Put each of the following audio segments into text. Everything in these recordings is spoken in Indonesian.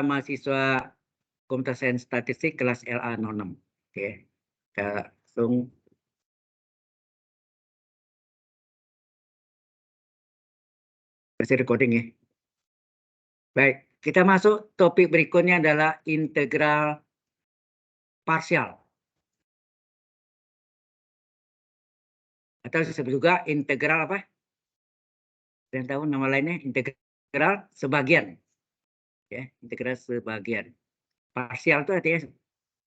mahasiswa Komputer Sains Statistik kelas LA06. Oke, kita langsung. Masih recording ya. Baik, kita masuk topik berikutnya adalah integral parsial. Atau disebut juga integral apa? Ada yang tahu nama lainnya? Integral sebagian. Ya, integral sebagian. Parsial itu artinya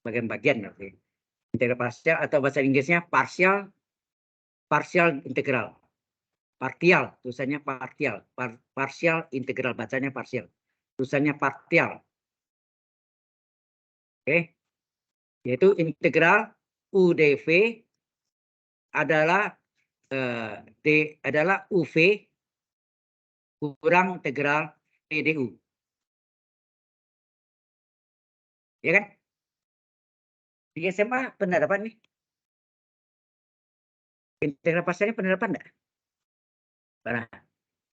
bagian-bagian. Integral parsial atau bahasa Inggrisnya partial integral. Partial, tulisannya partial. Partial integral, bacanya partial. Tulisannya partial. Oke. Yaitu integral UdV adalah adalah UV kurang integral VDU. Ya kan? Di SMA pernah dapat nih? Integral parsialnya pernah dapat enggak? Pernah.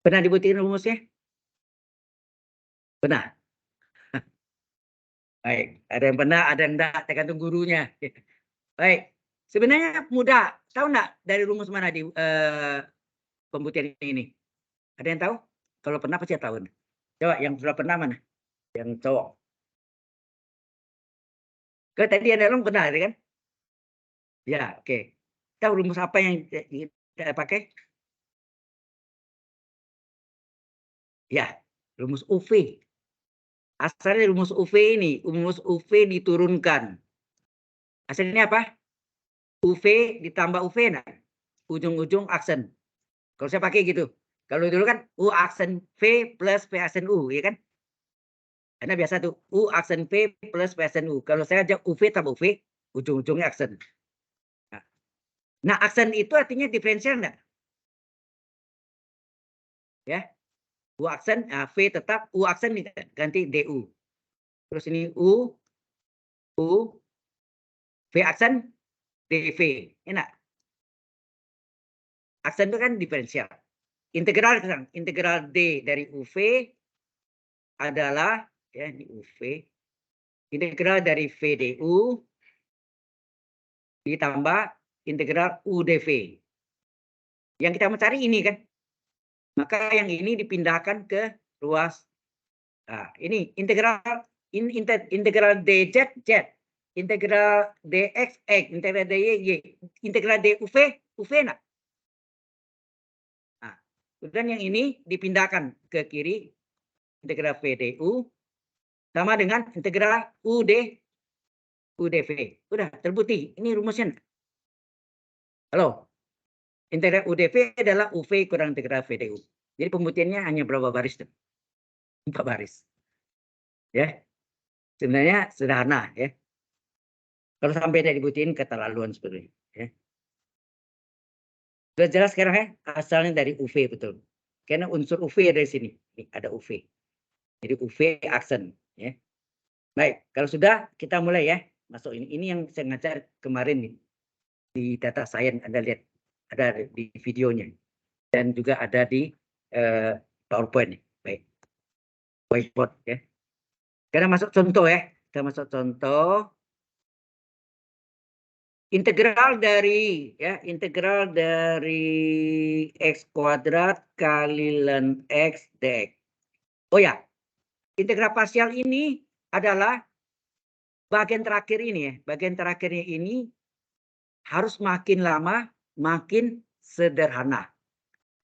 Pernah dibuktikan rumusnya? Pernah. Baik, ada yang pernah, ada yang enggak, tergantung gurunya. Baik, sebenarnya mudah. Tahu enggak dari rumus mana di pembuktian ini? Ada yang tahu? Kalau pernah pasti tahu. Coba yang sudah pernah mana? Yang cowok. Tadi ada yang pernah, kan? Ya, oke. Tahu rumus apa yang kita pakai? Ya, rumus UV. Asalnya rumus UV ini, rumus UV diturunkan. Hasilnya apa? UV ditambah UV, nah, ujung-ujung aksen. Kalau saya pakai gitu. Kalau dulu kan U aksen V plus V aksen U, ya kan? Karena biasa tuh U aksen V plus V aksen U. Kalau saya aja UV tambah UV, ujung-ujungnya aksen. Nah, aksen itu artinya diferensial enggak? Ya. U aksen, nah, V tetap, U aksen ganti DU. Terus ini U, V aksen, DV. Enak. Aksen itu kan diferensial. Integral D dari UV adalah, ya ini UV, integral dari VDU ditambah integral UdV. Yang kita mau cari ini kan. Maka yang ini dipindahkan ke ruas. Nah, ini integral DZ, Z. Integral DX, X. Integral DY, Y. Integral DUV, UV enggak? Nah, kemudian yang ini dipindahkan ke kiri, integral VDU sama dengan integral UdV. Udah terbukti. Ini rumusnya. Halo. Integral UdV adalah UV kurang integral VDU. Jadi pembuktiannya hanya berapa baris tuh? 4 baris. Ya. Sebenarnya sederhana ya. Kalau sampai tidak dibuktiin keterlaluan sebenarnya. Ya. Sudah jelas sekarang ya, asalnya dari UV betul. Karena unsur UV dari sini. Nih, ada UV. Jadi UV aksen. Ya. Baik, kalau sudah kita mulai ya. Masuk ini. Ini yang saya ngajar kemarin nih. Di data science Anda lihat. Ada di videonya. Dan juga ada di PowerPoint. Baik. Whiteboard ya. Kita masuk contoh ya. Kita masuk contoh. Integral dari X kuadrat kali ln X dx. Oh ya, integral parsial ini adalah bagian terakhir ini ya. Bagian terakhirnya ini harus makin lama makin sederhana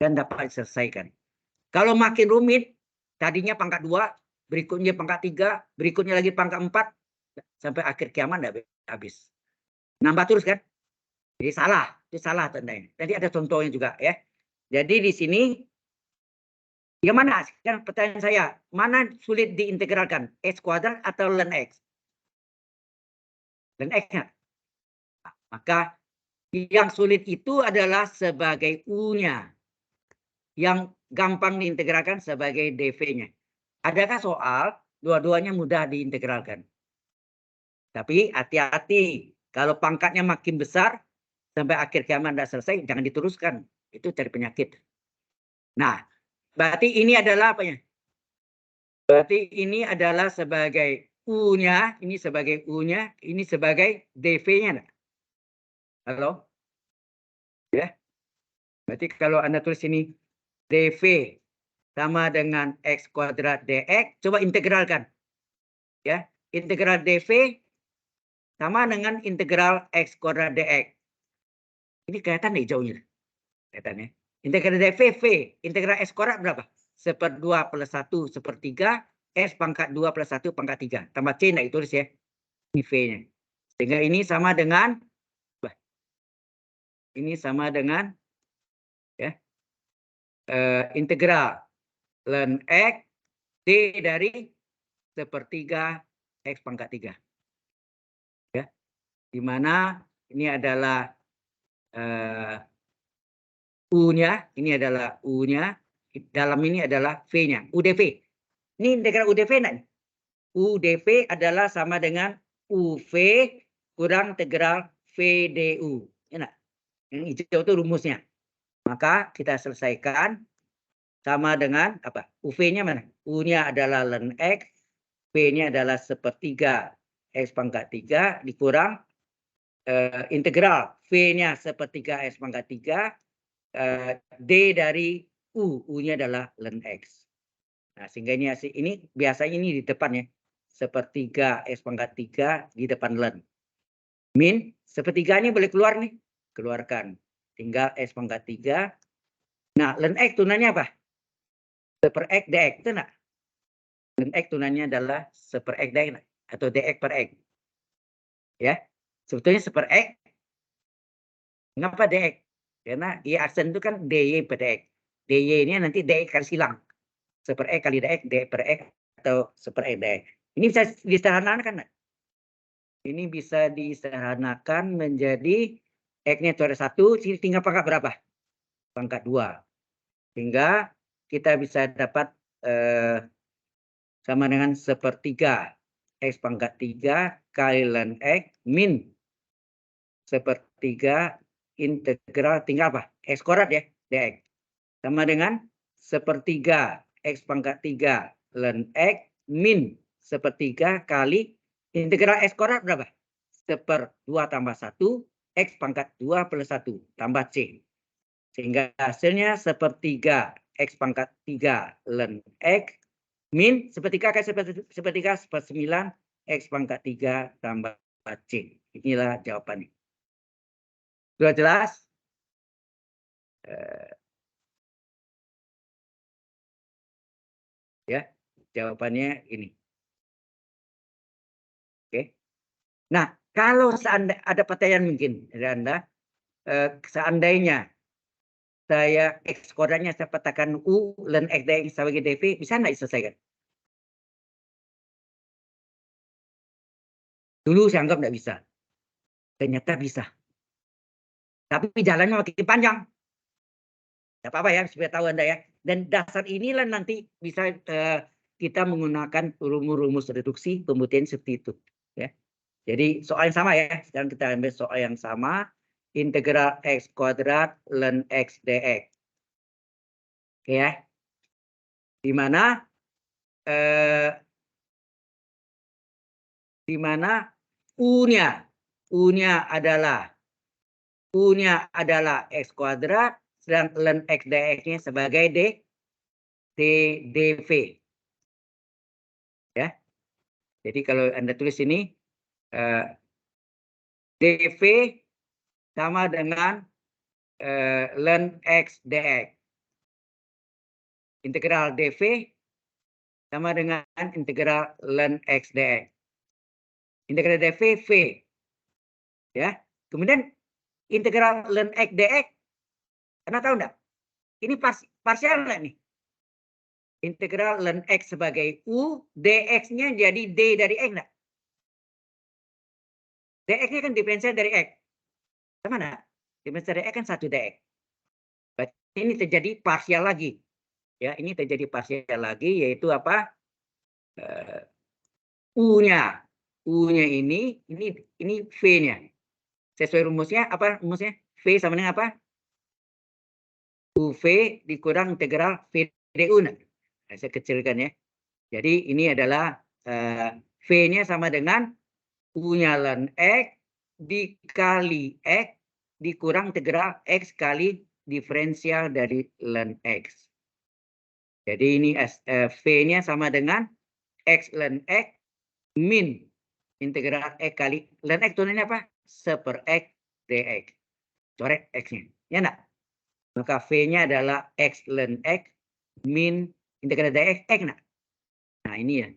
dan dapat diselesaikan. Kalau makin rumit, tadinya pangkat 2, berikutnya pangkat 3, berikutnya lagi pangkat 4, sampai akhir kiamat enggak habis. Nambah terus kan? Jadi salah, itu salah tandanya. Tadi ada contohnya juga ya. Jadi di sini yang mana? Sekarang pertanyaan saya, mana sulit diintegralkan? X kuadrat atau ln X? Ln X-nya. Nah, maka yang sulit itu adalah sebagai U-nya. Yang gampang diintegralkan sebagai dV-nya. Adakah soal dua-duanya mudah diintegralkan? Tapi hati-hati, kalau pangkatnya makin besar, sampai akhir kiamat tidak selesai, jangan diteruskan. Itu cari penyakit. Nah, berarti ini adalah apanya? Berarti ini adalah sebagai U-nya, ini sebagai U-nya, ini sebagai DV-nya. Halo? Ya. Berarti kalau Anda tulis ini DV sama dengan X kuadrat DX, coba integralkan. Ya, integral DV sama dengan integral X kuadrat DX. Ini kelihatan nih jauhnya. Kelihatan ya. Integral DV, V. Integral X kuadrat berapa? 1/2 plus 1 1/3. S pangkat 2 plus 1 pangkat 3. Tambah C enggak ditulis ya. Ini V-nya. Sehingga ini sama dengan ya, integral ln X D dari 1/3 X pangkat 3. Ya. Di mana ini adalah U-nya, ini adalah U-nya, dalam ini adalah V-nya, UdV. Ini integral UdV enggak? UdV adalah sama dengan UV kurang integral VDU. Enak. Yang hijau itu rumusnya. Maka kita selesaikan sama dengan apa? UV-nya mana? U-nya adalah ln X, V-nya adalah 1/3 X pangkat 3 dikurang integral V-nya 1/3 X pangkat 3 D dari U-nya adalah ln X. Nah, sehingga ini biasanya ini di depan ya. 1/3 X pangkat 3 di depan ln. Min 1/3 ini boleh keluar nih. Keluarkan. Tinggal X pangkat 3. Nah, ln X tunanya apa? 1/X dx. Itu enggak? Ln X tunanya adalah 1/X dx atau dx per X. Ya. Sebetulnya 1/X. Kenapa dx? Karena Y aksen itu kan dy per dx. dy ini nanti dx kali silang. 1/X kali dx, dx per X atau 1/X dx. Ini bisa disederhanakan. Ini bisa disederhanakan menjadi X-nya itu ada 1, tinggal pangkat berapa? Pangkat 2. Sehingga kita bisa dapat sama dengan 1/3 X pangkat 3 kali ln X min 1/3 integral tinggal apa? X kuadrat ya, dx. Sama dengan 1/3 X pangkat 3 ln X min 1/3 kali integral X kuadrat berapa? 1/2 tambah 1 X pangkat 2 plus 1 tambah C. Sehingga hasilnya 1/3 X pangkat 3 ln X min 1/3 kali 1/3 1/9 X pangkat 3 tambah C. Inilah jawabannya. Sudah jelas? Ya, jawabannya ini. Oke. Nah, kalau seandainya ada pertanyaan mungkin dari Anda, seandainya saya X kuadratnya saya petakan U ln X dx sebagai dv, bisa nggak diselesaikan? Dulu saya anggap nggak bisa. Ternyata bisa. Tapi jalannya makin panjang. Tidak apa-apa ya, supaya tahu Anda ya. Dan dasar inilah nanti bisa kita menggunakan rumus-rumus reduksi pembuktian seperti itu. Ya. Jadi soal yang sama ya. Sekarang kita ambil soal yang sama. Integral X kuadrat ln X dx. Oke ya. Di mana U-nya adalah X kuadrat, sedang ln X dx-nya sebagai dv. Ya. Jadi kalau Anda tulis ini dv sama dengan ln X dx. Integral dv sama dengan integral ln X dx. Integral dv v. Ya. Kemudian integral ln X dx, Anda tahu enggak? Ini parsial enggak nih? Integral ln X sebagai U, dx-nya jadi D dari X enggak? dx-nya kan diferensial dari X. Sama enggak? Diferensial dari X kan 1 dx. Berarti ini terjadi parsial lagi. Ya, ini terjadi parsial lagi, yaitu apa? U-nya. U-nya ini V-nya. Sesuai rumusnya, apa rumusnya? V sama dengan apa? UV dikurang integral VDU. Nah, saya kecilkan ya. Jadi ini adalah V-nya sama dengan U-nya ln X dikali X dikurang integral X kali diferensial dari ln X. Jadi ini V-nya sama dengan X ln X min integral X kali ln X tulisnya apa? 1/X dx. Coret X-nya. Ya enggak? Maka V-nya adalah X ln X min integral dx X enggak? Nah ini ya.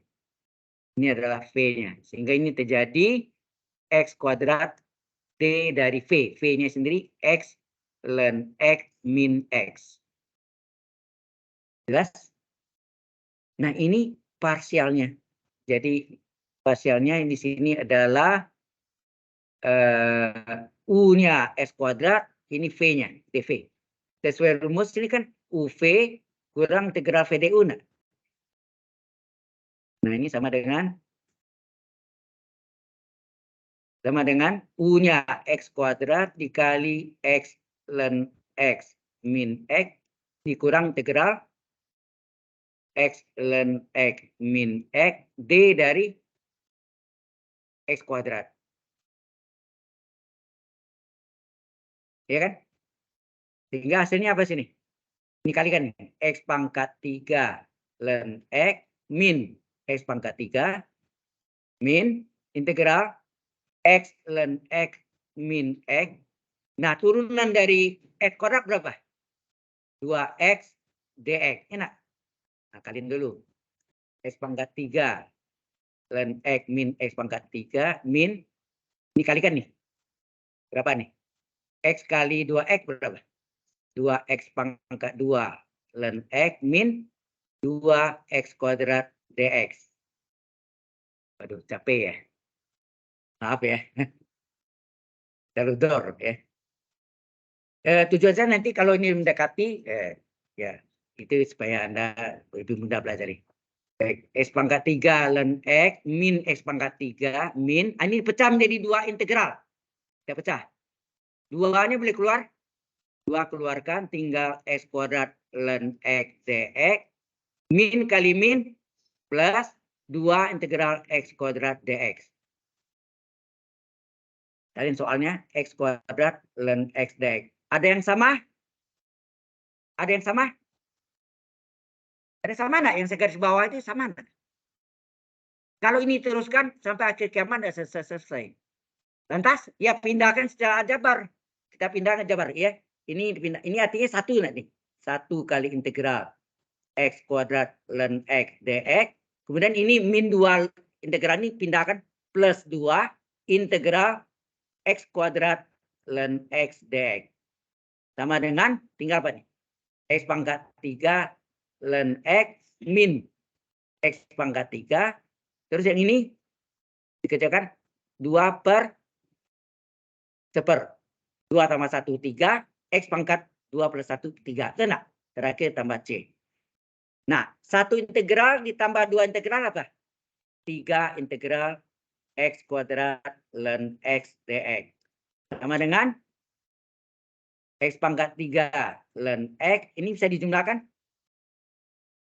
Ini adalah V-nya. Sehingga ini terjadi X kuadrat D dari V. V-nya sendiri X ln X min X. Jelas? Nah ini parsialnya. Jadi parsialnya di sini adalah U-nya S kuadrat, ini V-nya, dV. Sesuai rumus ini kan UV kurang integral V du. Nah ini sama dengan U-nya X kuadrat dikali X ln X min X dikurang integral X ln X min X D dari X kuadrat. Ya kan? Sehingga hasilnya apa sini? Ini kalikan nih. X pangkat 3 ln X min X pangkat 3 min integral X ln X min X. Nah, turunan dari X kuadrat berapa? 2X dx. Enak. Nah, kalian dulu. X pangkat 3 ln X min X pangkat 3 min. Ini kalikan nih. Berapa nih? X kali 2X berapa? 2X pangkat 2 ln X min 2X kuadrat dx. Waduh, capek ya. Maaf ya. Terlalu dor ya. Tujuan saya nanti kalau ini mendekati, ya itu supaya Anda lebih mudah pelajari. Baik, X pangkat 3 ln X min X pangkat 3 min, ini pecah menjadi 2 integral. Kita pecah. 2-nya boleh keluar. 2 keluarkan, tinggal X kuadrat ln X dx. Min kali min plus 2 integral X kuadrat dx. Kalian soalnya X kuadrat ln X dx. Ada yang sama? Ada yang sama? Ada sama enggak? Yang saya garis bawah itu sama enggak? Kalau ini teruskan sampai akhir kiamat sudah selesai. Lantas ya pindahkan secara aljabar. Kita pindahkan aljabar ya. Ini artinya satu nanti. 1 kali integral X kuadrat ln X dx. Kemudian ini min 2 integral ini pindahkan plus 2 integral X kuadrat ln X dx. Sama dengan tinggal apa nih? X pangkat 3 ln X min X pangkat 3. Terus yang ini dikerjakan 2 per 2 tambah 1, 3. X pangkat 2 plus 1, 3. Tenang. Terakhir tambah C. Nah, 1 integral ditambah 2 integral apa? 3 integral X kuadrat ln X dx. Sama dengan X pangkat 3 ln X. Ini bisa dijumlahkan.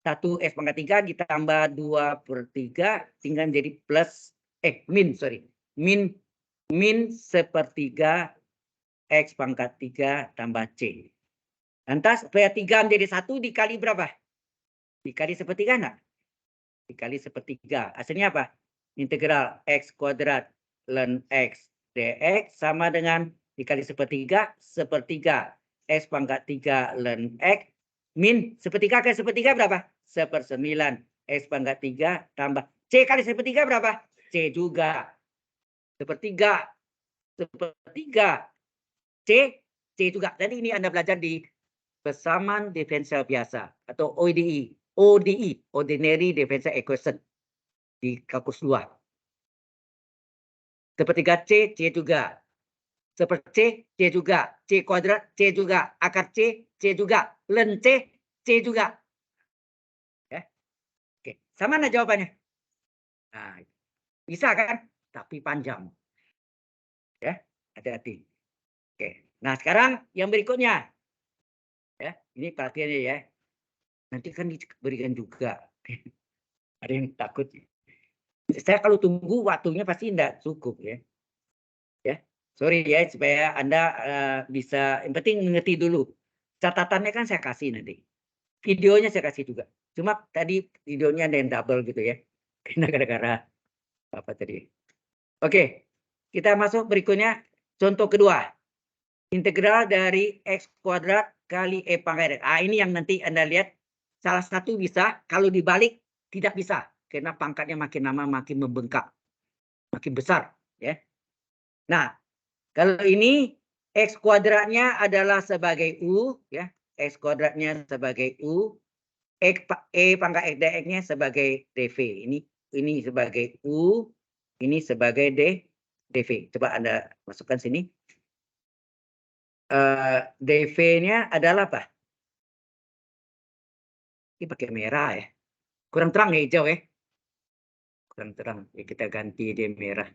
1 X pangkat 3 ditambah 2 per 3. Tinggal jadi plus. Min 1/3 X pangkat 3 tambah C. Lantas supaya 3 menjadi 1 dikali berapa? Dikali 1/3 enggak? Dikali 1/3. Hasilnya apa? Integral X kuadrat ln X dx sama dengan dikali 1/3 X pangkat 3 ln X min 1/3 kali 1/3 berapa? 1/9 X pangkat 3 tambah C kali 1/3 berapa? C juga. 1/3 C juga. Jadi ini Anda belajar di persamaan diferensial biasa atau ODE, Ordinary Differential Equation di kalkulus 2. 1/3 C juga. 1/C juga. C kuadrat C juga. Akar C juga. Ln C juga. Ya. Oke, sama mana jawabannya? Nah, bisa kan? Tapi panjang. Ya, hati-hati. Oke. Nah, sekarang yang berikutnya. Ya, ini perhatiannya ya. Nanti kan diberikan juga Ada yang takut. Saya kalau tunggu waktunya pasti tidak cukup ya. Ya, sorry ya supaya Anda bisa, yang penting mengerti dulu. Catatannya kan saya kasih nanti. Videonya saya kasih juga. Cuma tadi videonya ada yang double gitu ya. Karena gara-gara apa tadi. Oke, kita masuk berikutnya. Contoh kedua. Integral dari X kuadrat kali E pangkat X. Ini yang nanti Anda lihat. Salah satu bisa, kalau dibalik tidak bisa. Karena pangkatnya makin lama makin membengkak. Makin besar. Ya. Nah, kalau ini X kuadratnya adalah sebagai U. Ya. X kuadratnya sebagai U. E pangkat X dx-nya sebagai dv. Ini sebagai U, ini sebagai dv. Coba Anda masukkan sini. dv-nya adalah apa? Ini pakai merah ya. Kurang terang ya hijau ya. Kurang terang. Ya, kita ganti dia merah.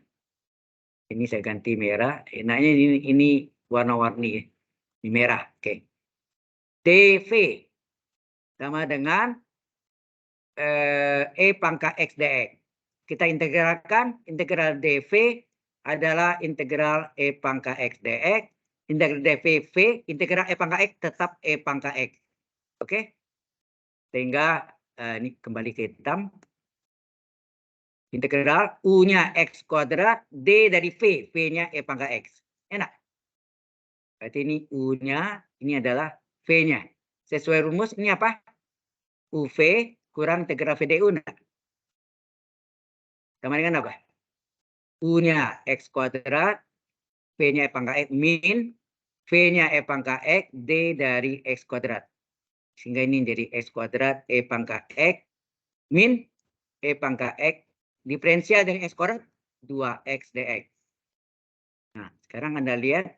Ini saya ganti merah. Enaknya ini warna-warni ya. Ini merah. Oke. dv sama dengan E pangkat X dx. Kita integralkan, integral dv adalah integral E pangkat X dx. Integral dv v, integral E pangkat X tetap E pangkat X. Oke? Sehingga ini kembali ke hitam. Integral U-nya X kuadrat, D dari V. V-nya E pangkat X. Enak? Berarti ini U-nya, ini adalah V-nya. Sesuai rumus, ini apa? UV kurang integral VDU. Enggak? Sama dengan apa? U-nya X kuadrat, V-nya E pangkat X min, V-nya E pangkat X, D dari X kuadrat. Sehingga ini jadi X kuadrat E pangkat X min E pangkat X. Diferensial dari X kuadrat 2X dx. Nah, sekarang Anda lihat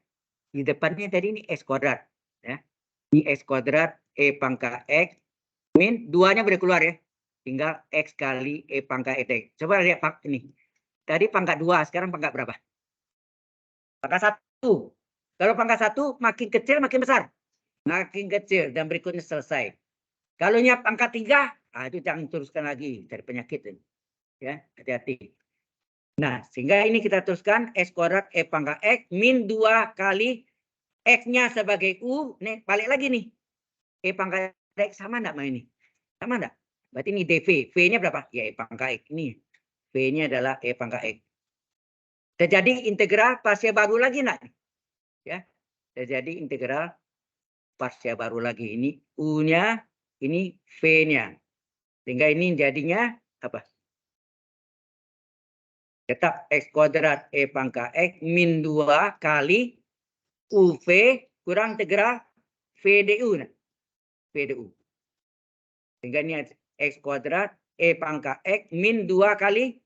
di depannya tadi ini X kuadrat. Ya. Ini X kuadrat E pangkat X min 2-nya boleh keluar ya. Tinggal X kali E pangkat X dx. Coba lihat ini. Tadi pangkat 2, sekarang pangkat berapa? Pangkat 1. Kalau pangkat 1 makin kecil makin besar. Makin kecil dan berikutnya selesai. Kalau nya pangkat 3, itu jangan teruskan lagi dari penyakit ini. Ya, hati-hati. Nah, sehingga ini kita teruskan X kuadrat E pangkat X min 2 kali X-nya sebagai U. Nih, balik lagi nih. E pangkat X sama enggak sama ini? Sama enggak? Berarti ini dv. V-nya berapa? Ya E pangkat X. Ini V-nya adalah E pangkat X. Terjadi integral partial baru lagi enggak? Ya. Terjadi integral partial baru lagi. Ini U-nya, ini V-nya. Sehingga ini jadinya apa? Tetap X kuadrat E pangkat X min 2 kali UV kurang integral VDU. VDU. Sehingga ini X kuadrat E pangkat X min 2 kali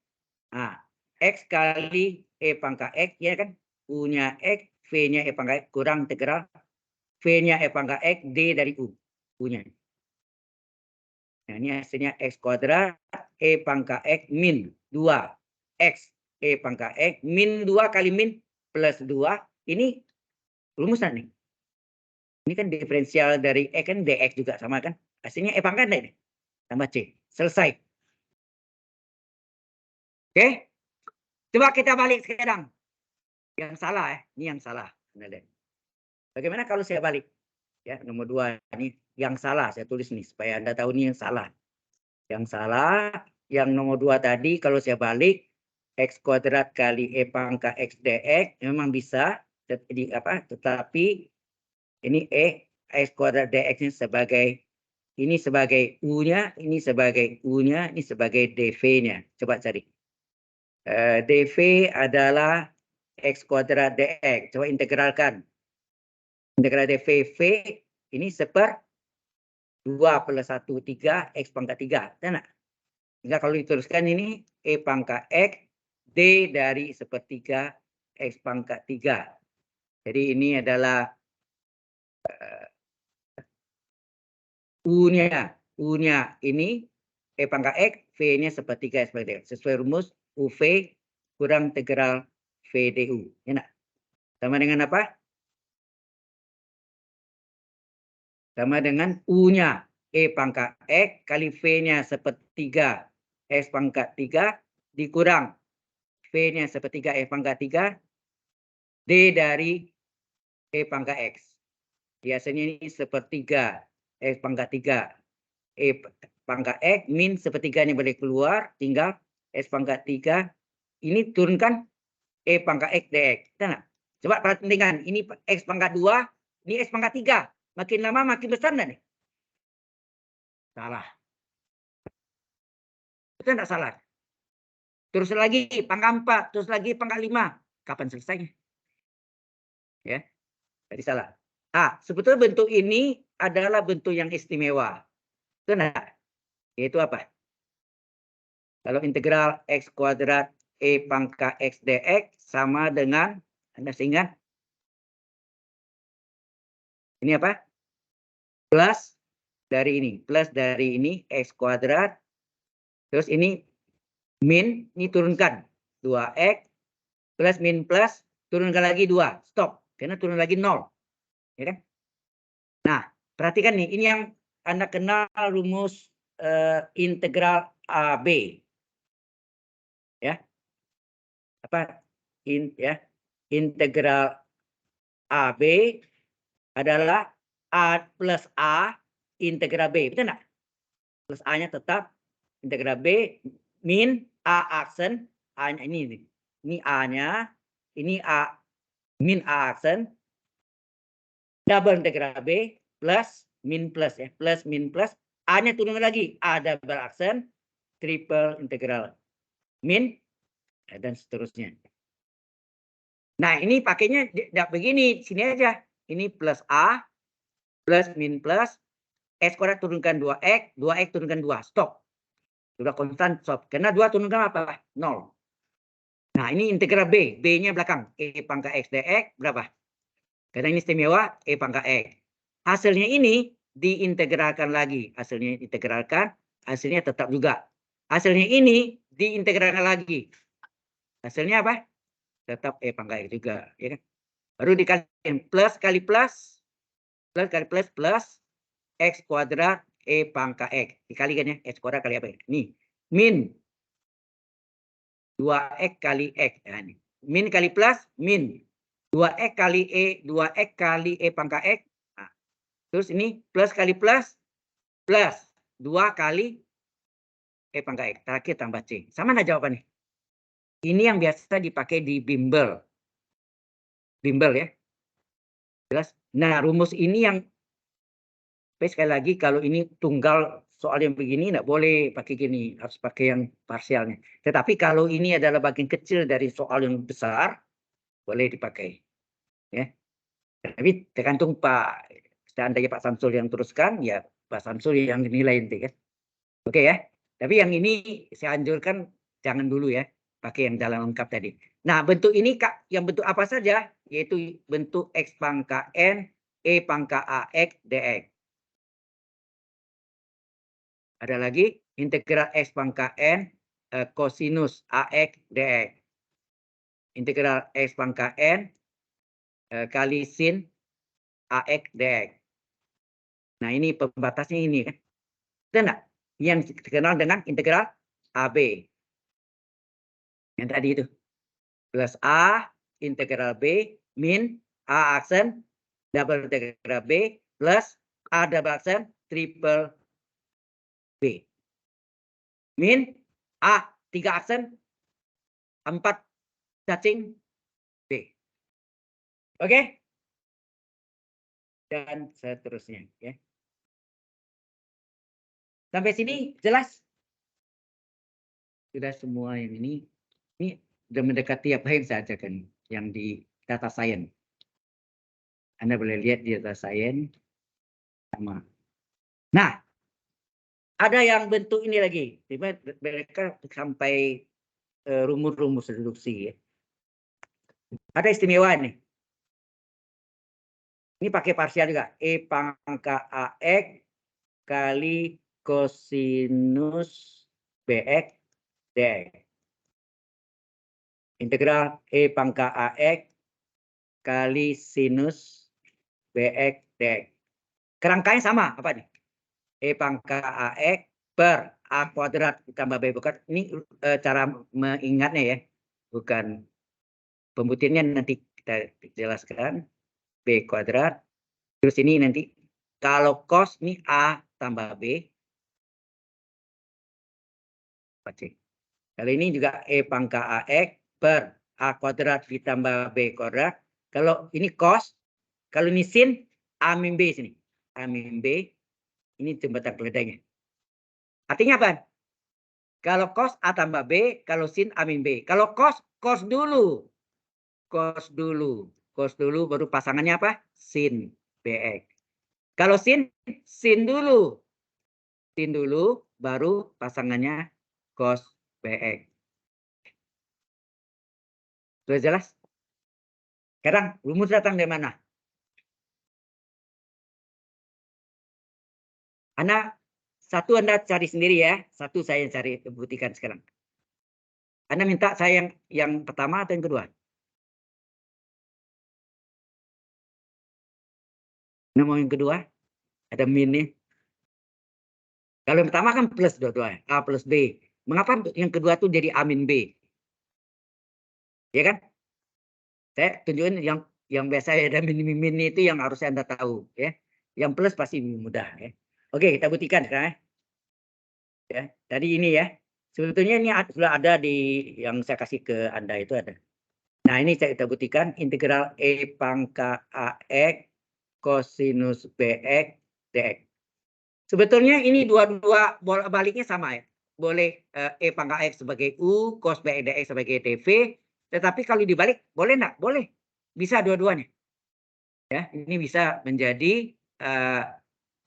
X kali E pangkat X. Ya kan? U-nya X, V-nya E pangkat X kurang integral V-nya E pangkat X, D dari U. U-nya. Nah, ini hasilnya X kuadrat E pangkat X min 2. X E pangkat X min 2 kali min plus 2. Ini rumusan nih. Ini kan diferensial dari E kan dx juga sama kan. Hasilnya E pangkat ini. Tambah C. Selesai. Oke. Coba kita balik sekarang. Yang salah ya. Ini yang salah. Bagaimana kalau saya balik? Ya, nomor 2 ini yang salah. Saya tulis nih supaya Anda tahu ini yang salah. Yang salah, yang nomor 2 tadi kalau saya balik X kuadrat kali E pangkat X dx memang bisa tetapi ini X kuadrat dx-nya sebagai ini sebagai U-nya, ini sebagai U-nya, ini sebagai dv-nya. Coba cari. dv adalah X kuadrat dx. Coba integralkan. Integral dv v ini seper 2 plus 1, 3, X pangkat 3. Tidak? Sehingga kalau dituliskan ini E pangkat X, D dari sepertiga X pangkat 3. Jadi ini adalah U-nya ini E pangkat X, V-nya sepertiga X pangkat 3. Sesuai rumus UV kurang integral VDU. Enak? Sama dengan apa? Sama dengan U-nya E pangkat X kali V-nya sepertiga X pangkat 3 dikurang V-nya sepertiga E pangkat 3 D dari E pangkat X. Biasanya ini sepertiga X pangkat 3 E pangkat X min sepertiganya boleh keluar, tinggal X pangkat 3 ini turunkan E pangkat X dx. Nah, coba perhatikan, ini X pangkat 2, ini X pangkat 3. Makin lama makin besar enggak nih? Salah. Betul enggak salah? Terus lagi pangkat 4, terus lagi pangkat 5. Kapan selesainya? Ya, jadi salah. Sebetulnya bentuk ini adalah bentuk yang istimewa. Itu enggak? Yaitu apa? Kalau integral X kuadrat E pangkat X dx sama dengan, Anda ingat? Ini apa? Plus dari ini X kuadrat. Terus ini min, ini turunkan 2x plus min plus, turunkan lagi 2, stop. Karena turun lagi 0. Ya kan? Nah, perhatikan nih, ini yang Anda kenal rumus integral AB. Ya. Apa? Integral AB adalah A plus A integral B. Betul enggak? Plus A-nya tetap integral B min A aksen. A-nya ini A-nya, ini A min A aksen, double integral B plus min plus ya, plus min plus, A-nya turun lagi, A double aksen, triple integral min, dan seterusnya. Nah, ini pakainya tidak begini, sini aja. Ini plus A, plus min plus, X kuadrat turunkan 2X, 2X turunkan 2, stop. Sudah konstan, stop. Karena 2 turunkan apa? 0. Nah, ini integral B. B-nya belakang. E pangkat X dx berapa? Karena ini istimewa, E pangkat X. Hasilnya ini diintegralkan lagi. Hasilnya integralkan, hasilnya tetap juga. Hasilnya ini diintegralkan lagi. Hasilnya apa? Tetap E pangkat X juga. Ya kan? Baru dikali plus kali plus, plus kali plus, plus X kuadrat E pangkat X. Dikalikan ya, X kuadrat kali apa? Nih, min 2X kali X. Nah, ini. Min kali plus, min 2X kali E, 2X kali E pangkat X. Nah, terus ini plus kali plus, plus 2 kali E pangkat X. Terakhir tambah C. Sama nggak jawabannya? Ini yang biasa dipakai di bimbel. Bimbel ya. Jelas? Nah, rumus ini yang, sekali lagi, kalau ini tunggal soal yang begini nggak boleh pakai gini, harus pakai yang parsialnya. Tetapi kalau ini adalah bagian kecil dari soal yang besar, boleh dipakai. Ya. Tapi tergantung Pak, seandainya Pak Samsul yang teruskan, ya Pak Samsul yang dinilai nanti kan. Oke ya. Tapi yang ini saya anjurkan jangan dulu ya, pakai yang dalam lengkap tadi. Nah, bentuk ini Kak, yang bentuk apa saja? Yaitu bentuk X pangkat N, E pangkat AX, DX. Ada lagi integral X pangkat N, kosinus AX, DX. Integral X pangkat N, kali sin AX, DX. Nah, ini pembatasnya ini kan. Ada enggak? Yang dikenal dengan integral AB. Yang tadi itu. Plus A integral B min A aksen double integral B plus A double aksen triple B. Min A 3 aksen 4 cacing B. Oke? Dan seterusnya ya. Sampai sini jelas? Sudah semua yang ini sudah mendekati apa yang saya ajarkan yang di data science. Anda boleh lihat di data science sama. Nah, ada yang bentuk ini lagi. Mereka sampai rumus-rumus reduksi ya. Ada istimewa nih. Ini pakai parsial juga. E pangkat AX kali kosinus BX DX. Integral E pangkat AX kali sinus BX DX. Kerangkanya sama apa nih? E pangkat AX per A kuadrat ditambah B kuadrat. Ini cara mengingatnya ya. Bukan pembuktiannya nanti kita jelaskan. B kuadrat. Terus ini nanti kalau cos ini A tambah B. Kalau ini juga E pangkat AX per A kuadrat ditambah B kuadrat. Kalau ini cos, kalau ini sin, A min B sini. A min B, ini jembatan keledainya. Artinya apa? Kalau cos A tambah B, kalau sin A min B. Kalau cos, cos dulu. Cos dulu. Cos dulu, baru pasangannya apa? Sin BX. Kalau sin dulu. Sin dulu, baru pasangannya cos BX. Sudah jelas? Sekarang rumus datang dari mana? Anda cari sendiri ya. Satu saya cari, buktikan sekarang. Anda minta saya yang pertama atau yang kedua? Anda mau yang kedua? Ada min nih. Kalau yang pertama kan plus dua-dua, A plus B. Mengapa yang kedua tuh jadi A min B? Ya kan? Saya tunjukin yang biasa ada min itu yang harusnya Anda tahu ya. Yang plus pasti mudah ya. Oke, kita buktikan sekarang ya. Tadi ini ya. Sebetulnya ini sudah ada di yang saya kasih ke Anda itu ada. Nah, ini kita buktikan integral E pangkat AX kosinus BX dx. Sebetulnya ini dua-dua bolak-baliknya sama ya. Boleh E pangkat X sebagai U, cos BX dx sebagai TV. Tetapi kalau dibalik, boleh enggak? Boleh. Bisa dua-duanya. Ya, ini bisa menjadi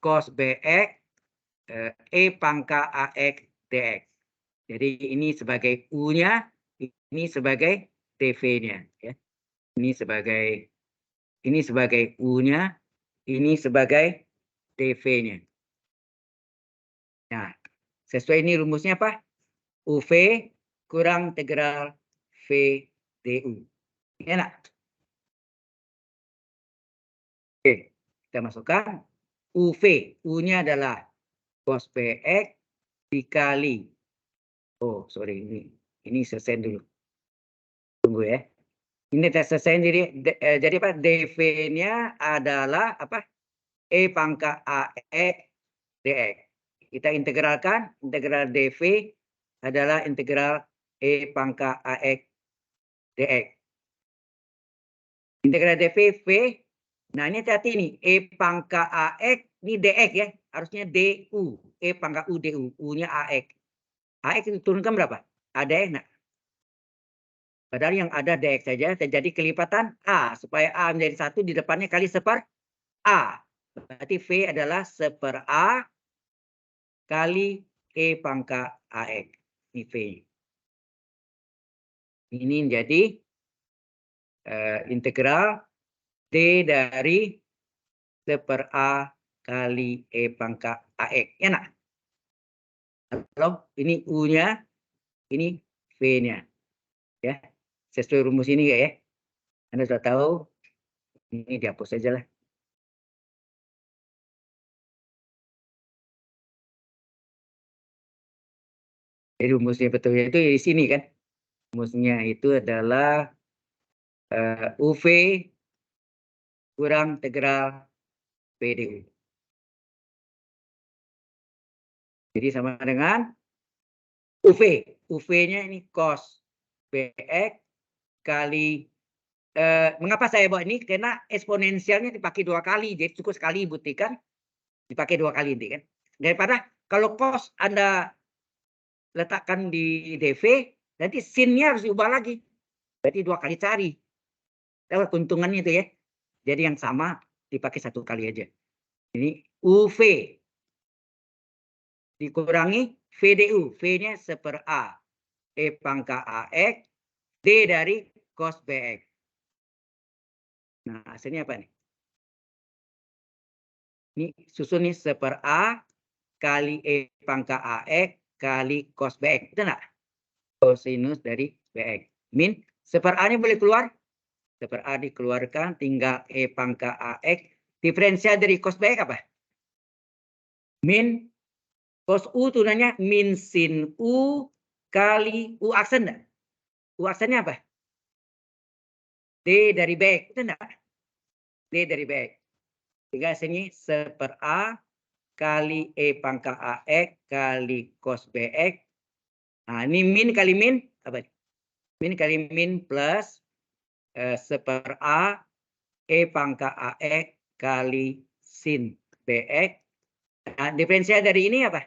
cos BX E pangkat AX dx. Jadi ini sebagai U-nya, ini sebagai TV-nya. Ya. Ini sebagai U-nya, ini sebagai TV-nya. Nah, sesuai ini rumusnya apa? UV kurang integral V DU. Enak. Oke, kita masukkan UV. U-nya adalah cos PX dikali. Oh, sorry. Ini selesai dulu. Tunggu ya. Ini kita selesai. Jadi apa? DV-nya adalah apa? E pangkat AX dx. Kita integralkan. Integral DV adalah integral E pangkat AX dx. Integral DV V. Nah, ini hati-hati nih. E pangkat AX ini dx ya. Harusnya DU. E pangkat U DU. U-nya AX. AX itu turunkan berapa? Ada ya? Nah. Padahal yang ada dx saja terjadi kelipatan A. Supaya A menjadi 1 di depannya kali seper A. Berarti V adalah seper A kali E pangkat AX. Ini V. Ini menjadi integral D dari seper A kali E pangkat AX. Enak. Kalau ini U-nya, ini V-nya. Ya. Sesuai rumus ini ya. Anda sudah tahu. Ini dihapus saja lah. Jadi rumusnya betulnya itu di sini kan. Rumusnya itu adalah UV kurang integral PDU. Jadi sama dengan UV. UV-nya ini cos BX kali mengapa saya bawa ini? Karena eksponensialnya dipakai 2 kali. Jadi cukup sekali buktikan dipakai 2 kali ini kan. Daripada kalau cos Anda letakkan di DV, nanti sin-nya harus diubah lagi. Berarti 2 kali cari. Tahu keuntungannya itu ya. Jadi yang sama dipakai 1 kali aja. Ini UV dikurangi VDU. V-nya seper A. E pangkat AX. D dari cos BX. Nah, hasilnya apa nih? Ini susun nih seper A kali E pangkat AX kali cos BX. Itu enggak? Kosinus dari BX. Min seper A ini boleh keluar? Seper A dikeluarkan, tinggal E pangkat AX. Diferensial dari cos BX apa? Min Cos U turunannya min sin U kali U aksen enggak? U aksennya apa? D dari BX, itu enggak? D dari BX. Sehingga sini 1/A kali E pangkat AX kali cos BX. Nah, ini min kali min, apa? Min kali min plus 1/A E pangkat AX kali sin BX. Nah, diferensial dari ini apa?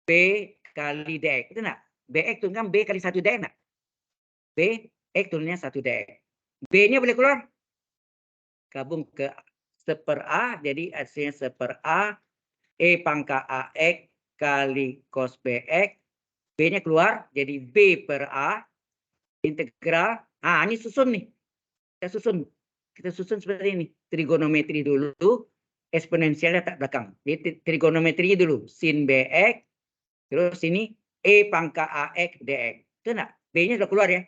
B kali DX. Itu enggak? BX itu kan B kali 1 DX enggak? B, X turunnya 1 DX. B-nya boleh keluar? Gabung ke 1/A, jadi hasilnya 1/A E pangkat AX kali cos BX. B-nya keluar, jadi B/A integral. Nah, ini susun nih. Kita susun seperti ini. Trigonometri dulu, eksponensialnya tak belakang. Jadi trigonometrinya dulu. Sin BX, terus ini E pangkat AX DX. Itu enggak? B-nya sudah keluar ya.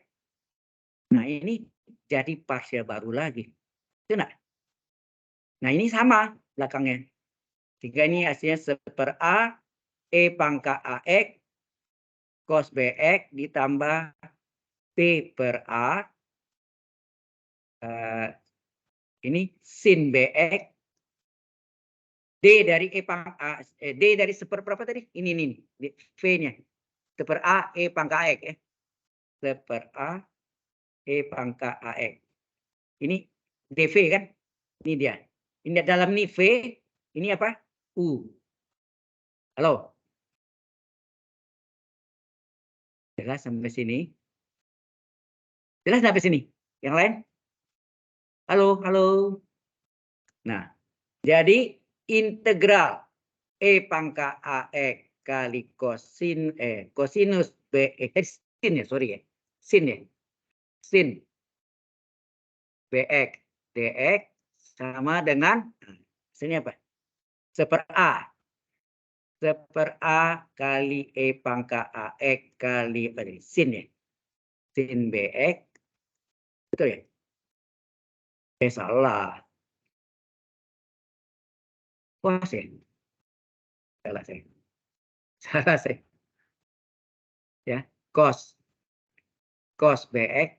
Nah, ini jadi partial baru lagi. Itu enggak? Nah, ini sama belakangnya. Sehingga ini hasilnya 1/A E pangkat AX cos BX ditambah B/A ini sin BX D dari E pangkat D dari seperberapa tadi? Ini V-nya. 1/A E pangkat AX ya. 1/A E pangkat AX. Ini DV kan? Ini dia. Ini dalam ini V, ini apa? U. Halo? Jelas sampai sini? Jelas sampai sini? Yang lain? Halo, halo. Nah, jadi integral E pangkat AX kali kosinus BX sin ya, sorry ya. Sin ya. Sin BX DX sama dengan sini apa? 1/A. 1/A kali E pangkat AX kali apa ini? Sin ya. Sin BX. Betul ya? Salah. Wah, sih. Salah saya. Salah saya. Ya, cos BX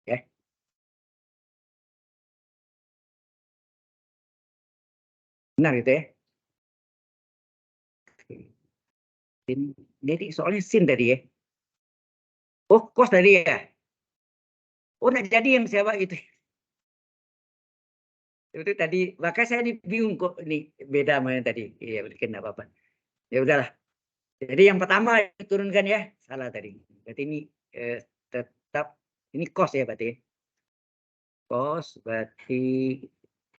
ya. Benar gitu ya. Sin. Jadi soalnya sin tadi ya. Oh, cos tadi ya. Oh, nggak jadi yang siapa itu. Itu tadi, maka saya bingung kok ini beda sama yang tadi. Iya, bikin apa-apa. Ya udahlah. Jadi yang pertama turunkan ya, salah tadi. Berarti ini tetap ini cos ya berarti. Cos berarti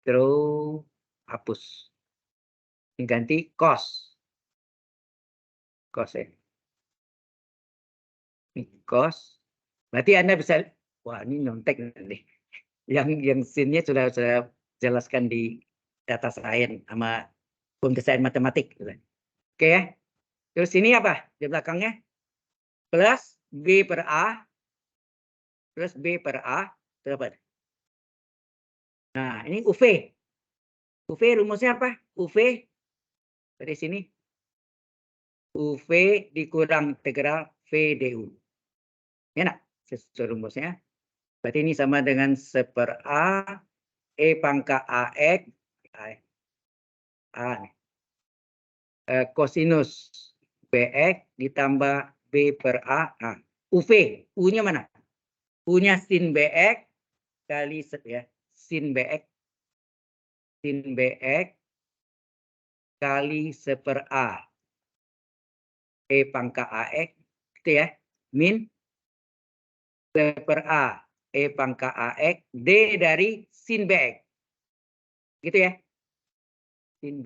throw hapus. Ini ganti cos. Cos ya. Ini cos. Berarti Anda bisa, wah ini nyontek nih. Yang sinnya sudah jelaskan di data sains sama pemdesain matematik. Oke ya. Terus ini apa di belakangnya? Plus B/A plus B/A berapa? Nah, ini UV. UV rumusnya apa? UV dari sini. UV dikurang integral V du. Ya enggak? Sesuai rumusnya. Berarti ini sama dengan 1/A E pangkat AX kosinus BX ditambah B/A. Nah, UV. U-nya mana? U-nya sin BX kali ya, sin BX kali 1/A E pangkat AX gitu ya, min 1/A E pangkat AX D dari sin BX gitu ya, sin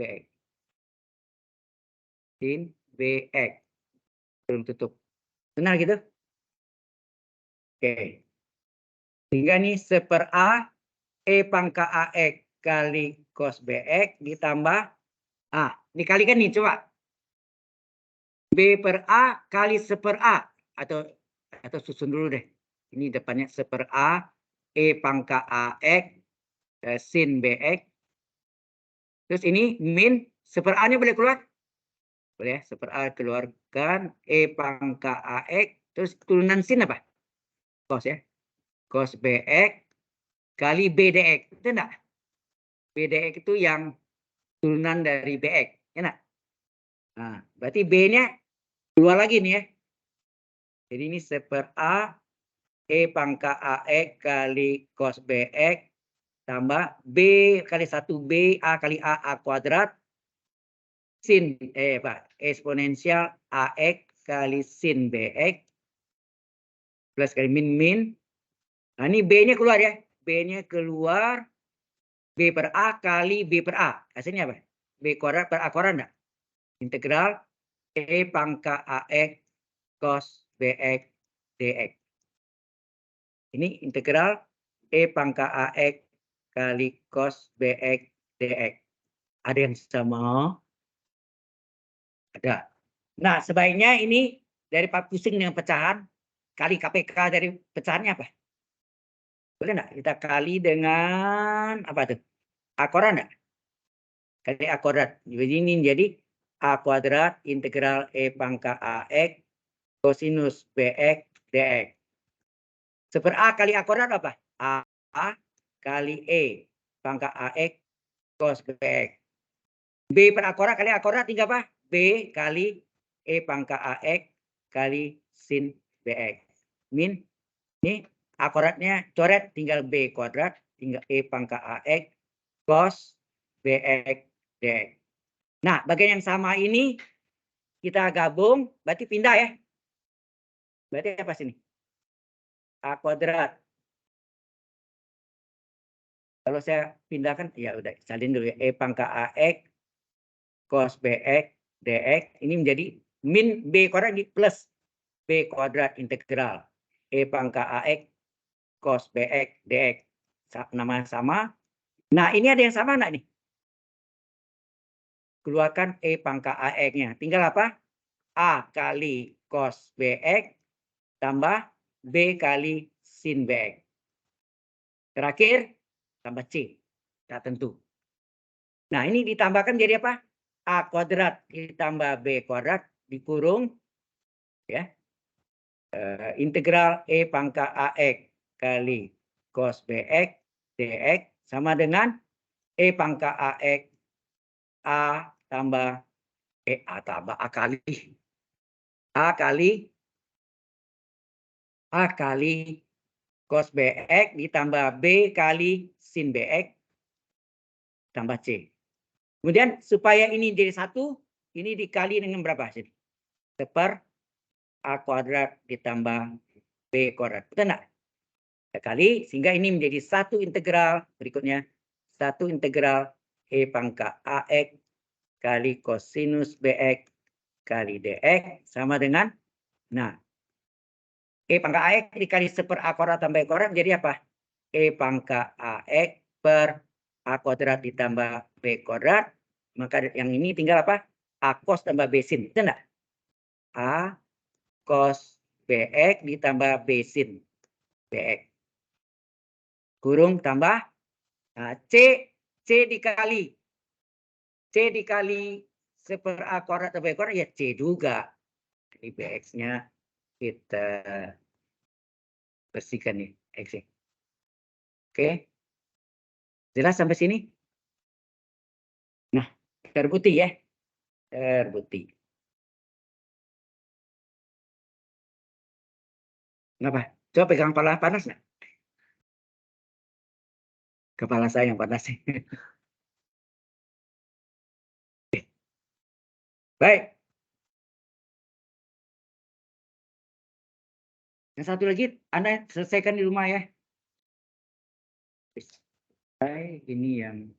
BX belum tutup, benar gitu. Oke, sehingga nih 1/A E pangkat AX kali cos BX ditambah dikalikan nih coba B/A kali 1/A atau susun dulu deh. Ini depannya 1/A E pangkat AX sin BX. Terus ini min 1/A-nya boleh keluar? Boleh, 1/A keluarkan, E pangkat AX, terus turunan sin apa? Cos ya. Cos BX kali B DX. Betul enggak? B DX itu yang turunan dari BX. Enak? Nah, berarti B-nya keluar lagi nih ya. Jadi ini 1/A E pangkat AX kali cos BX tambah B kali 1B A kali A kuadrat sin eksponensial AX kali sin BX plus kali min. Nah, ini B-nya keluar ya. B-nya keluar B per A kali B per A. Hasilnya apa? B kuadrat per A kuadrat enggak? Integral E pangkat AX cos BX dx. Ini integral E pangkat AX kali cos BX dx. Ada yang sama? Ada. Nah, sebaiknya ini daripada pusing dengan pecahan, kali KPK dari pecahannya apa? Boleh enggak kita kali dengan apa tuh? A kuadrat enggak? Kali A kuadrat. Jadi ini jadi A kuadrat integral E pangkat AX kosinus BX dx. 1/A kali A kuadrat apa? A kali E pangkat AX cos BX. B per A kuadrat kali A kuadrat tinggal apa? B kali E pangkat AX kali sin BX. Min ini A kuadratnya coret, tinggal B kuadrat, tinggal E pangkat AX cos BX dx. Nah, bagian yang sama ini kita gabung, berarti pindah ya. Berarti apa sini? A kuadrat. Kalau saya pindahkan, ya udah salin dulu ya. E pangkat AX cos BX dx. Ini menjadi min B kuadrat di plus B kuadrat integral E pangkat AX cos BX dx. Nama sama. Nah, ini ada yang sama enggak nih? Keluarkan E pangkat AX-nya. Tinggal apa? A kali cos BX tambah B kali sin BX. Terakhir, tambah C. Tidak tentu. Nah, ini ditambahkan jadi apa? A kuadrat ditambah B kuadrat dikurung. Ya. Integral E pangkat AX kali cos BX dx sama dengan E pangkat AX A tambah A tambah A kali cos BX ditambah B kali sin BX tambah C. Kemudian supaya ini jadi satu, ini dikali dengan berapa sih? 1/A kuadrat ditambah B kuadrat. Betul enggak? Kita kali sehingga ini menjadi satu integral. Berikutnya satu integral E pangkat AX kali kosinus BX kali dx sama dengan, nah, E pangkat AX dikali 1/A kuadrat tambah B kuadrat jadi apa? E pangkat AX per A kuadrat ditambah B kuadrat. Maka yang ini tinggal apa? A cos tambah B sin. Betul enggak? A cos BX ditambah B sin BX. Kurung tambah. Nah, C dikali 1/A kuadrat tambah B kuadrat ya C juga. Jadi BX-nya kita bersihkan nih X. Oke. Jelas sampai sini? Nah, terbukti ya. Terbukti. Kenapa? Coba pegang kepala panas nggak? Kepala saya yang panas. Baik. Yang satu lagi, Anda selesaikan di rumah ya. Baik, ini yang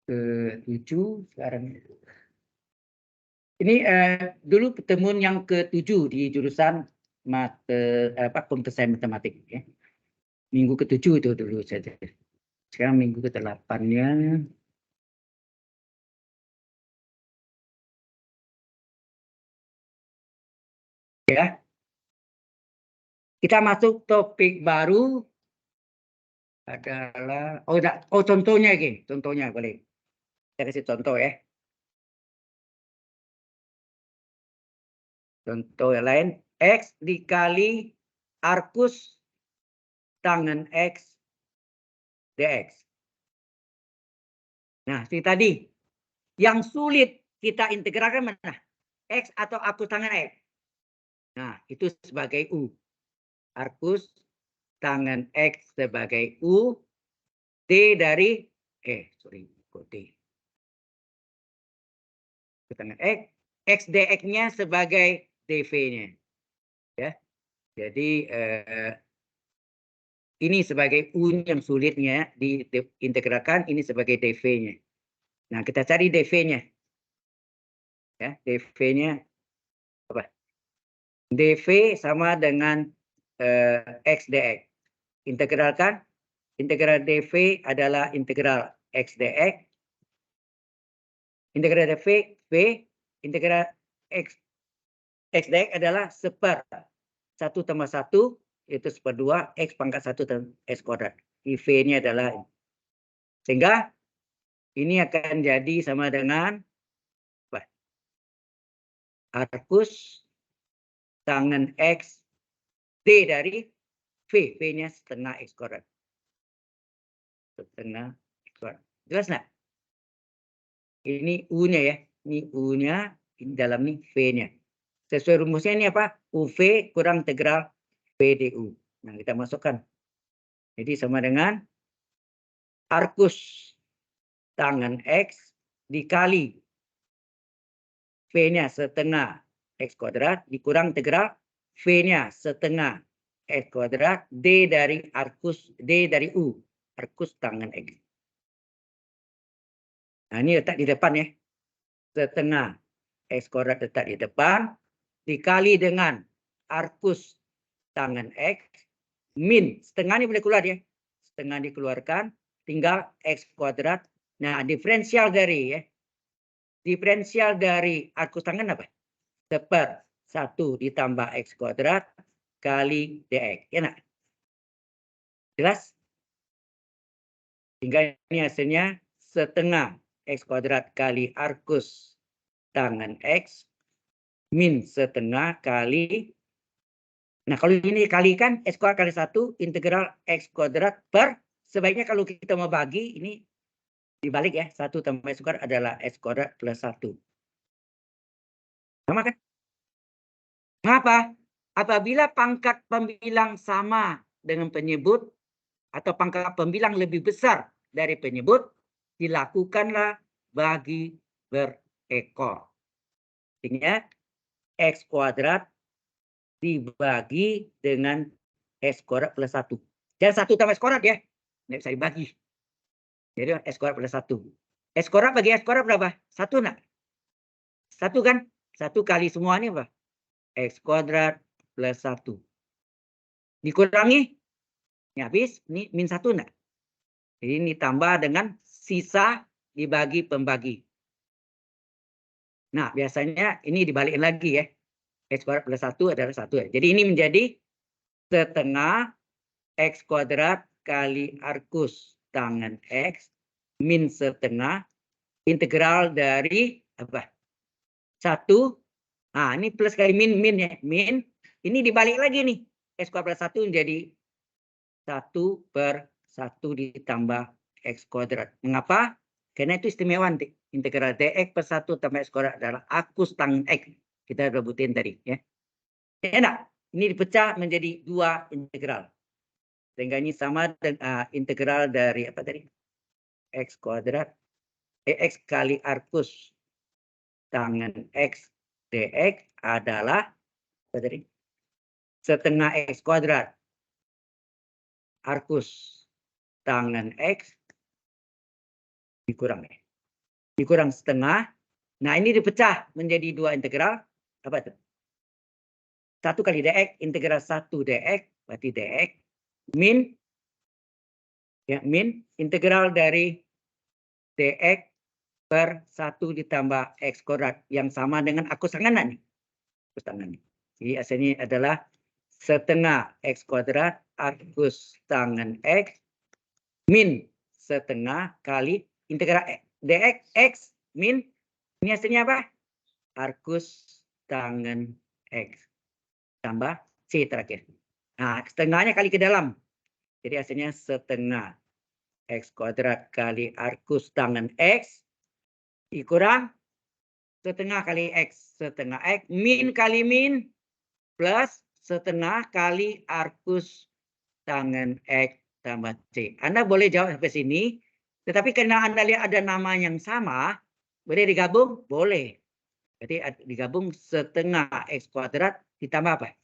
ke-7 sekarang. Ini dulu pertemuan yang ke-7 di jurusan komputer sains matematik ya. Minggu ke-7 itu dulu saja. Sekarang minggu ke-8-nya. Ya. Kita masuk topik baru adalah contohnya boleh. Saya kasih contoh ya. Contoh yang lain, X dikali arcus tangen X dx. Nah, seperti tadi, yang sulit kita integralkan mana? X atau arcus tangen X? Nah, itu sebagai U. Arcus tangen X sebagai U, D dari, D. Tangen X dx-nya sebagai dv-nya. Ya. Jadi, ini sebagai U yang sulitnya diintegralkan, ini sebagai dv-nya. Nah, kita cari dv-nya. Ya, dv-nya apa? dv sama dengan x dx. Integralkan. Integral dv adalah integral x dx. Integral dv, v, integral x dx adalah seper 1 tambah 1, yaitu seper 2, x pangkat 1 tambah x kuadrat. V-nya adalah, sehingga ini akan jadi sama dengan apa? Arcus tangen X D dari V. V-nya setengah X kuadrat. Setengah X kuadrat. Jelas nggak? Ini U-nya ya. Ini U-nya, ini dalam ini V-nya. Sesuai rumusnya ini apa? UV kurang integral VDU. Nah, kita masukkan. Jadi sama dengan arcus tangen X dikali V-nya setengah X kuadrat dikurang integral V-nya setengah X kuadrat D dari arcus, D dari U, arcus tangen X. Nah, ini letak di depan ya. Setengah X kuadrat letak di depan, dikali dengan arcus tangen X, min, setengah ini boleh keluar ya. Setengah dikeluarkan, tinggal X kuadrat. Nah, diferensial dari ya. Diferensial dari arcus tangen apa? Seper 1 ditambah X kuadrat kali dx. Ya nak? Jelas? Hingga ini hasilnya setengah X kuadrat kali arcus tangen X min setengah kali. Nah, kalau ini kalikan X kuadrat kali 1 integral X kuadrat per, sebaiknya kalau kita mau bagi ini dibalik ya. 1 tambah X kuadrat adalah X kuadrat plus 1. Sama kan? Mengapa? Apabila pangkat pembilang sama dengan penyebut atau pangkat pembilang lebih besar dari penyebut, dilakukanlah bagi berekor. Artinya X kuadrat dibagi dengan X kuadrat plus 1. Jangan 1 tambah X kuadrat ya. Nggak bisa dibagi. Jadi X kuadrat plus 1. X kuadrat bagi X kuadrat berapa? 1 nak? 1 kan? 1 kali semua ini apa? X kuadrat plus 1. Dikurangi. Ini habis. Ini min 1 nak? Jadi ini tambah dengan sisa dibagi pembagi. Nah, biasanya ini dibalikin lagi ya. X kuadrat plus 1 adalah 1 ya. Jadi ini menjadi setengah X kuadrat kali arcus tangen X min setengah integral dari apa? 1. Nah, ini plus kali min ya. Min. Ini dibalik lagi nih. X kuadrat plus 1 menjadi 1/1 ditambah X kuadrat. Mengapa? Karena itu istimewa nanti. Integral dx per 1 tambah X kuadrat adalah arcus tangen X. Kita rebutin tadi ya. Enak. Ini dipecah menjadi 2 integral. Sehingga ini sama dengan integral dari apa tadi? X kuadrat. X kali arcus tangen X dx adalah apa tadi? Setengah X kuadrat arcus tangen X dikurang ya. Dikurang setengah. Nah, ini dipecah menjadi 2 integral. Apa itu? 1 kali dx, integral 1 dx, berarti dx, min, ya, min, integral dari dx per 1 ditambah X kuadrat, yang sama dengan arcus tangen nih. Arcus tangen. Jadi hasilnya adalah setengah X kuadrat arcus tangen X, min setengah kali integral X. dx x min, ini hasilnya apa? Arcus tangen x tambah c terakhir. Nah, setengahnya kali ke dalam. Jadi hasilnya setengah x kuadrat kali arcus tangen x dikurang setengah kali x setengah x min kali min plus setengah kali arcus tangen x tambah c. Anda boleh jawab sampai sini, tetapi karena Anda lihat ada nama yang sama, boleh digabung? Boleh. Jadi digabung setengah x kuadrat ditambah apa?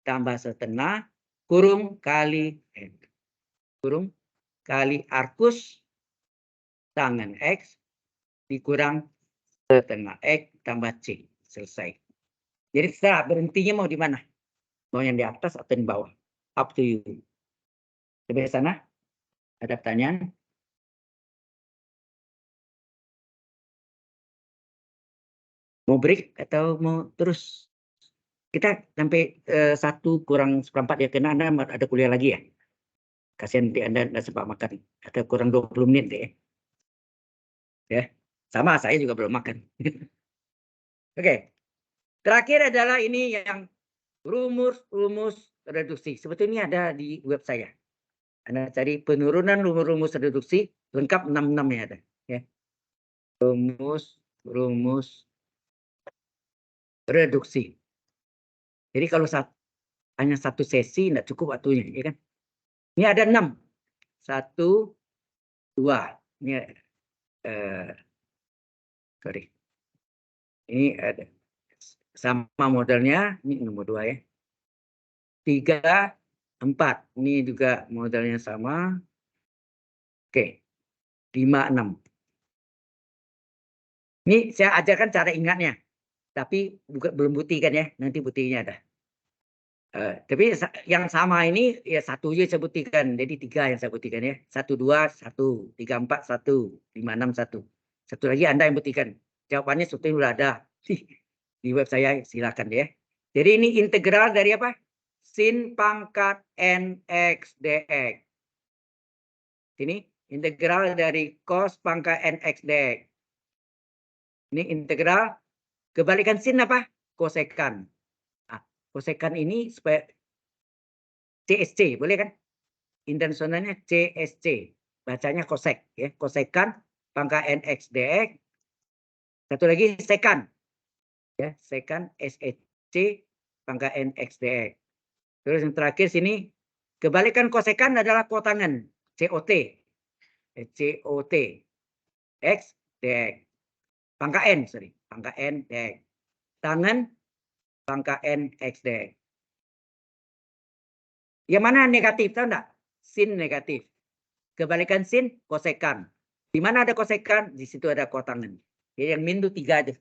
Tambah setengah kurung kali x. Kurung kali arcus tangen x dikurang setengah x tambah c. Selesai. Jadi terserah berhentinya mau di mana? Mau yang di atas atau di bawah? Up to you. Sampai sana? Ada pertanyaan? Mau break atau mau terus? Kita sampai 1 kurang seperempat ya, karena Anda ada kuliah lagi ya. Kasihan nanti Anda nggak sempat makan. Ada kurang 20 menit deh. Ya, sama saya juga belum makan. Oke. Terakhir adalah ini yang rumus-rumus reduksi. Sebetulnya ada di web saya. Anda cari penurunan rumus-rumus reduksi lengkap 66 ya ada. Ya. Rumus reduksi. Jadi kalau hanya satu sesi tidak cukup waktunya, ya kan? Ini ada 6. 1, 2. Ini sorry. Ini ada sama modelnya. Ini nomor 2 ya. 3, 4. Ini juga modelnya sama. Oke. 5, 6. Ini saya ajarkan cara ingatnya. Tapi belum buktikan ya. Nanti buktinya ada. Tapi yang sama ini ya 1 aja saya buktikan. Jadi 3 yang saya buktikan ya. 1, 2, 1. 3, 4, 1. 5, 6, 1. Satu lagi Anda yang buktikan. Jawabannya sebetulnya sudah ada di web saya. Silakan ya. Jadi ini integral dari apa? Sin pangkat nx dx. Ini integral dari cos pangkat nx dx. Ini integral kebalikan sin apa? Kosekan. Nah, kosekan ini supaya CSC, boleh kan? Intensionalnya CSC. Bacanya kosek ya. Kosekan pangkat nx dx. Satu lagi sekan. Ya, sekan SEC pangkat nx dx. Terus yang terakhir sini kebalikan kosekan adalah kotangen COT. COT x dx. Pangkat n, sorry. Pangkat n dx. Tangen pangkat n x dx. Yang mana negatif, tahu enggak? Sin negatif. Kebalikan sin, kosekan. Di mana ada kosekan, di situ ada kotangen. Jadi yang min itu 3 aja.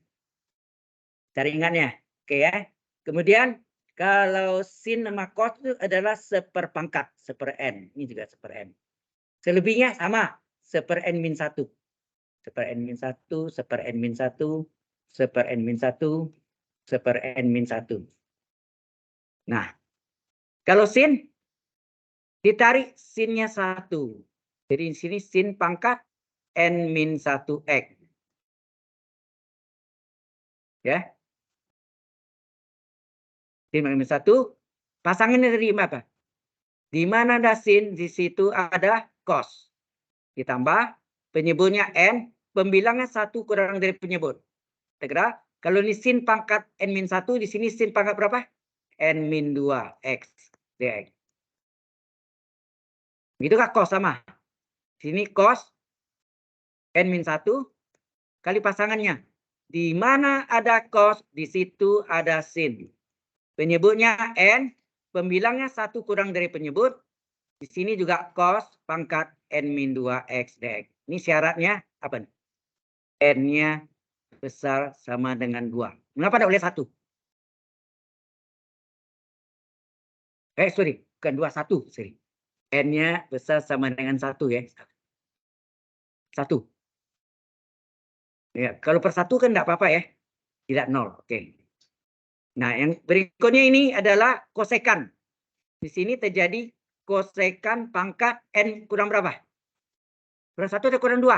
Cara ingatnya. Oke ya. Kemudian kalau sin sama cos itu adalah seperpangkat, seper n. Ini juga seper n. Selebihnya sama, seper n min 1. Seper n min 1, seper n min 1, seper n min 1, seper n min 1. Nah, kalau sin ditarik sinnya 1. Jadi di sini sin pangkat n min 1x. Ya. Sin min 1. Pasangannya dari apa? Di mana ada sin, di situ ada cos. Ditambah penyebutnya n, pembilangnya 1 kurang dari penyebut. Tegak. Kalau ini sin pangkat n min 1, di sini sin pangkat berapa? N min 2 x dx. Begitu kah cos sama? Sini cos n min 1 kali pasangannya. Di mana ada cos, di situ ada sin. Penyebutnya n, pembilangnya 1 kurang dari penyebut. Di sini juga cos pangkat n min 2 x dx. Ini syaratnya apa? N-nya besar sama dengan 2. Mengapa tidak boleh 1? Sorry, bukan 2, 1. Sorry. N-nya besar sama dengan 1 ya. 1. Ya, kalau per 1 kan tidak apa-apa ya. Tidak 0. Oke. Nah, yang berikutnya ini adalah kosekan. Di sini terjadi kosekan pangkat N kurang berapa? Kurang 1 atau kurang 2?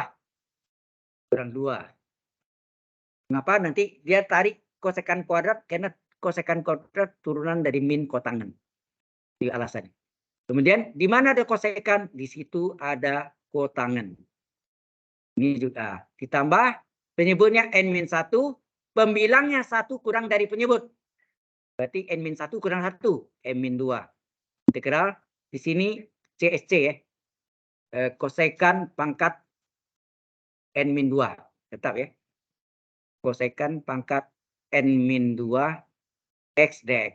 kurang 2. Mengapa? Nanti dia tarik kosekan kuadrat karena kosekan kuadrat turunan dari min kotangen. Itu alasannya. Kemudian di mana ada kosekan? Di situ ada kotangen. Ini juga ditambah penyebutnya n-1, pembilangnya 1 kurang dari penyebut. Berarti n-1 kurang 1, m-2. Integral di sini CSC ya. Kosekan pangkat n-2. Tetap ya. Kosekan pangkat n-2 x dx.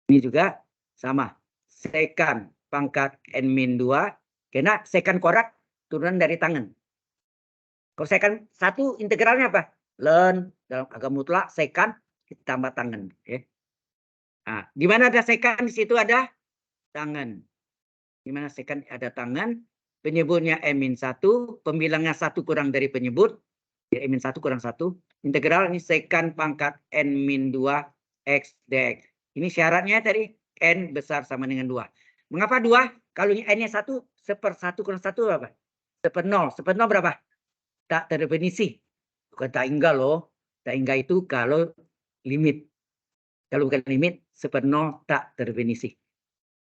Ini juga sama. Sekan pangkat n-2. Karena sekan kuadrat turunan dari tangen. Kosekan 1 integralnya apa? Ln dalam agama mutlak sekan ditambah tangen. Ya. Nah, di mana ada sekan, di situ ada tangen. Di mana sekan ada tangen, penyebutnya m-1, pembilangnya 1 kurang dari penyebut, ya, m-1 kurang 1. Integral ini sekan pangkat n-2 x dx. Ini syaratnya tadi n besar sama dengan 2. Mengapa 2? Kalau n-nya 1, 1/1 kurang 1 apa? 1/0. 1/0 berapa? Tak terdefinisi. Bukan tak hingga loh. Tak hingga itu kalau limit. Kalau bukan limit, 1/0 tak terdefinisi.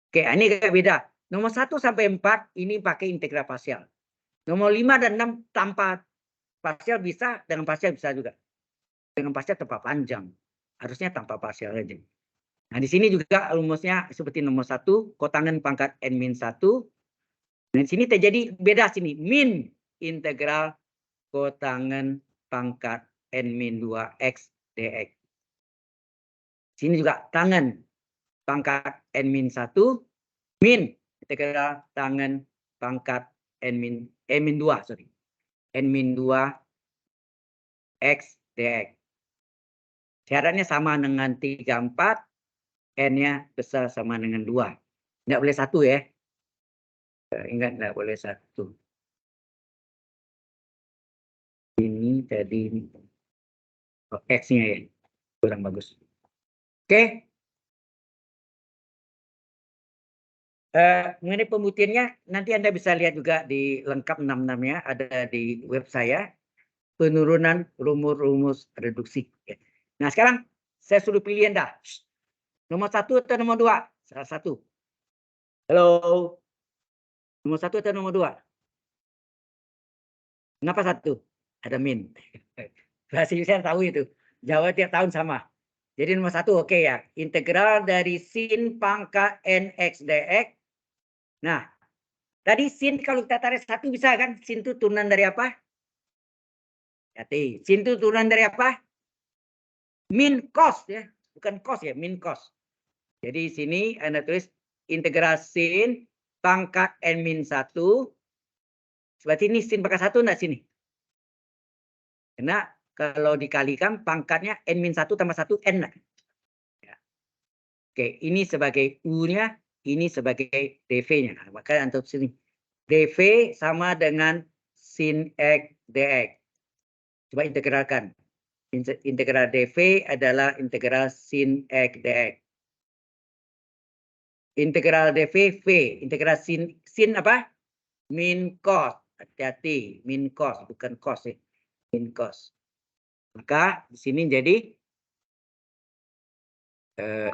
Oke, ini agak beda. Nomor 1 sampai 4 ini pakai integral parsial. Nomor 5 dan 6 tanpa parsial bisa, dengan parsial bisa juga. Dengan parsial tanpa panjang. Harusnya tanpa parsial aja. Nah, di sini juga rumusnya seperti nomor 1, kotangen pangkat n-1. Dan di sini terjadi beda sini. Min integral kotangen pangkat n-2 x dx. Sini juga tangen pangkat n-1 min integral tangen pangkat n-2 sorry. n-2 x dx. Syaratnya sama dengan 34, n-nya besar sama dengan 2. Enggak boleh 1 ya. Ingat enggak boleh 1. Ini tadi x-nya ya. Kurang bagus. Oke. Mengenai pembuktiannya nanti Anda bisa lihat juga di lengkap 66-nya ada di web saya. Penurunan rumus-rumus reduksi. Nah, sekarang saya suruh pilih Anda. Nomor 1 atau nomor 2? Salah satu. Halo. Nomor 1 atau nomor 2? Kenapa 1? Ada min. Bahasa saya tahu itu. Jawab tiap tahun sama. Jadi nomor 1 oke ya. Integral dari sin pangkat nx dx. Nah, tadi sin kalau kita tarik 1 bisa kan? Sin itu turunan dari apa? Hati. Sin itu turunan dari apa? Min cos ya. Bukan cos ya, min cos. Jadi sini Anda tulis integral sin pangkat n-1. Berarti ini sin pangkat 1 enggak sini? Karena kalau dikalikan pangkatnya n-1 tambah 1 n. Ya. Oke, ini sebagai U-nya, ini sebagai dv-nya. Nah, maka untuk sini dv sama dengan sin x dx. Coba integralkan. Integral dv adalah integral sin x dx. Integral dv v, integral sin apa? Min cos. Hati-hati, min cos bukan cos ya. Min cos. Maka di sini jadi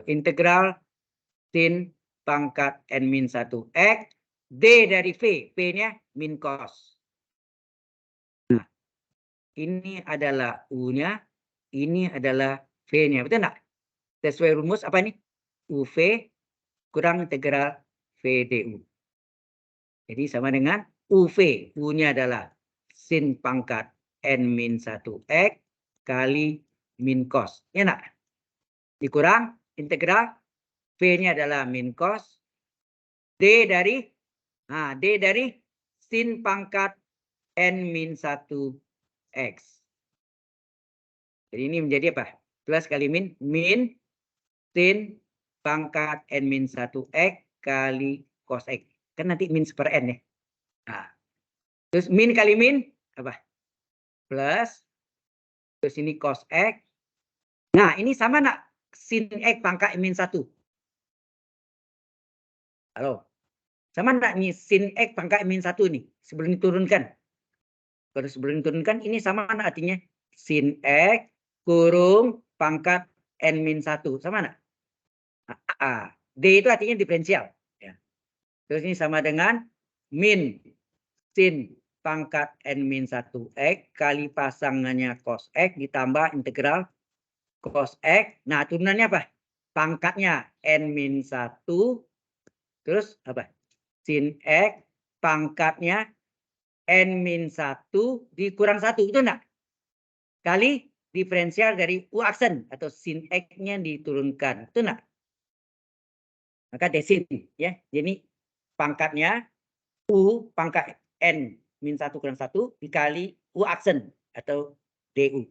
integral sin pangkat n-1 x d dari v, v-nya min cos. Nah, ini adalah u-nya, ini adalah v-nya, betul enggak? Sesuai rumus apa nih? uv kurang integral v du. Jadi sama dengan uv, u-nya adalah sin pangkat n-1 x kali min cos. Ya enggak? Dikurang integral v-nya adalah min cos d dari sin pangkat n-1 x. Jadi ini menjadi apa? Plus kali min sin pangkat n-1 x kali cos x. Kan nanti min per n ya. Nah, terus min kali min apa? Plus terus ini cos x. Nah, ini sama enggak sin x pangkat n-1? Halo. Sama enggak nih sin x pangkat min 1 nih sebelum diturunkan? Kalau sebelum diturunkan ini sama nggak artinya? Sin X kurung pangkat N-1. Sama nggak? D itu artinya diferensial. Ya. Terus ini sama dengan min sin pangkat N-1 X kali pasangannya cos X ditambah integral cos X. Nah, turunannya apa? Pangkatnya N-1. Terus apa? Sin X pangkatnya N-1 dikurang 1. Itu enggak? Kali diferensial dari U aksen atau sin X-nya diturunkan. Itu enggak? Maka desin. Ya. Jadi pangkatnya U pangkat N-1 kurang 1 dikali U aksen atau DU.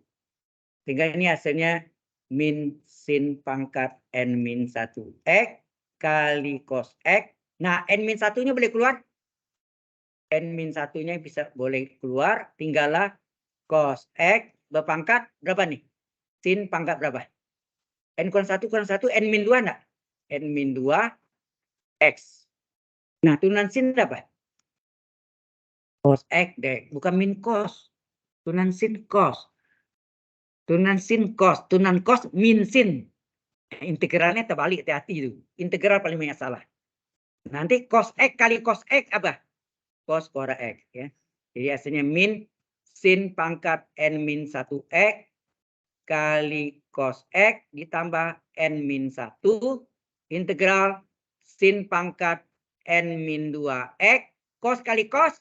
Sehingga ini hasilnya min sin pangkat N-1 X kali cos X. Nah, N-1-nya boleh keluar. N-1-nya bisa boleh keluar. Tinggallah cos X berpangkat berapa nih? Sin pangkat berapa? N kurang 1 kurang 1, N-2 enggak? N-2 X. Nah, turunan sin apa? Cos X deh. Bukan min cos. Turunan sin cos. Turunan sin cos. Turunan cos min sin. Integralnya terbalik, hati-hati itu. Integral paling banyak salah. Nanti cos X kali cos X apa? Cos kuadrat X. Ya. Jadi hasilnya min sin pangkat N-1 X kali cos X ditambah N-1 integral sin pangkat N-2 X cos kali cos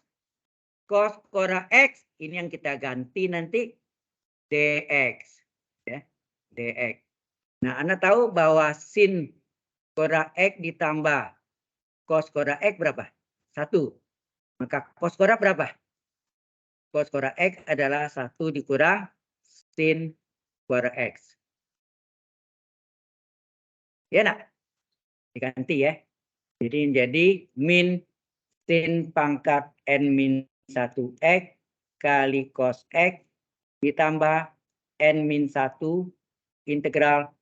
kuadrat X. Ini yang kita ganti nanti dx. Ya, dx. Nah, Anda tahu bahwa sin kuadrat X ditambah cos kuadrat X berapa? 1. Maka cos kuadrat berapa? Cos kuadrat X adalah 1 dikurang sin kuadrat X. Ya nak? Diganti ya. Jadi menjadi min sin pangkat N-1 X kali cos X ditambah N-1 integral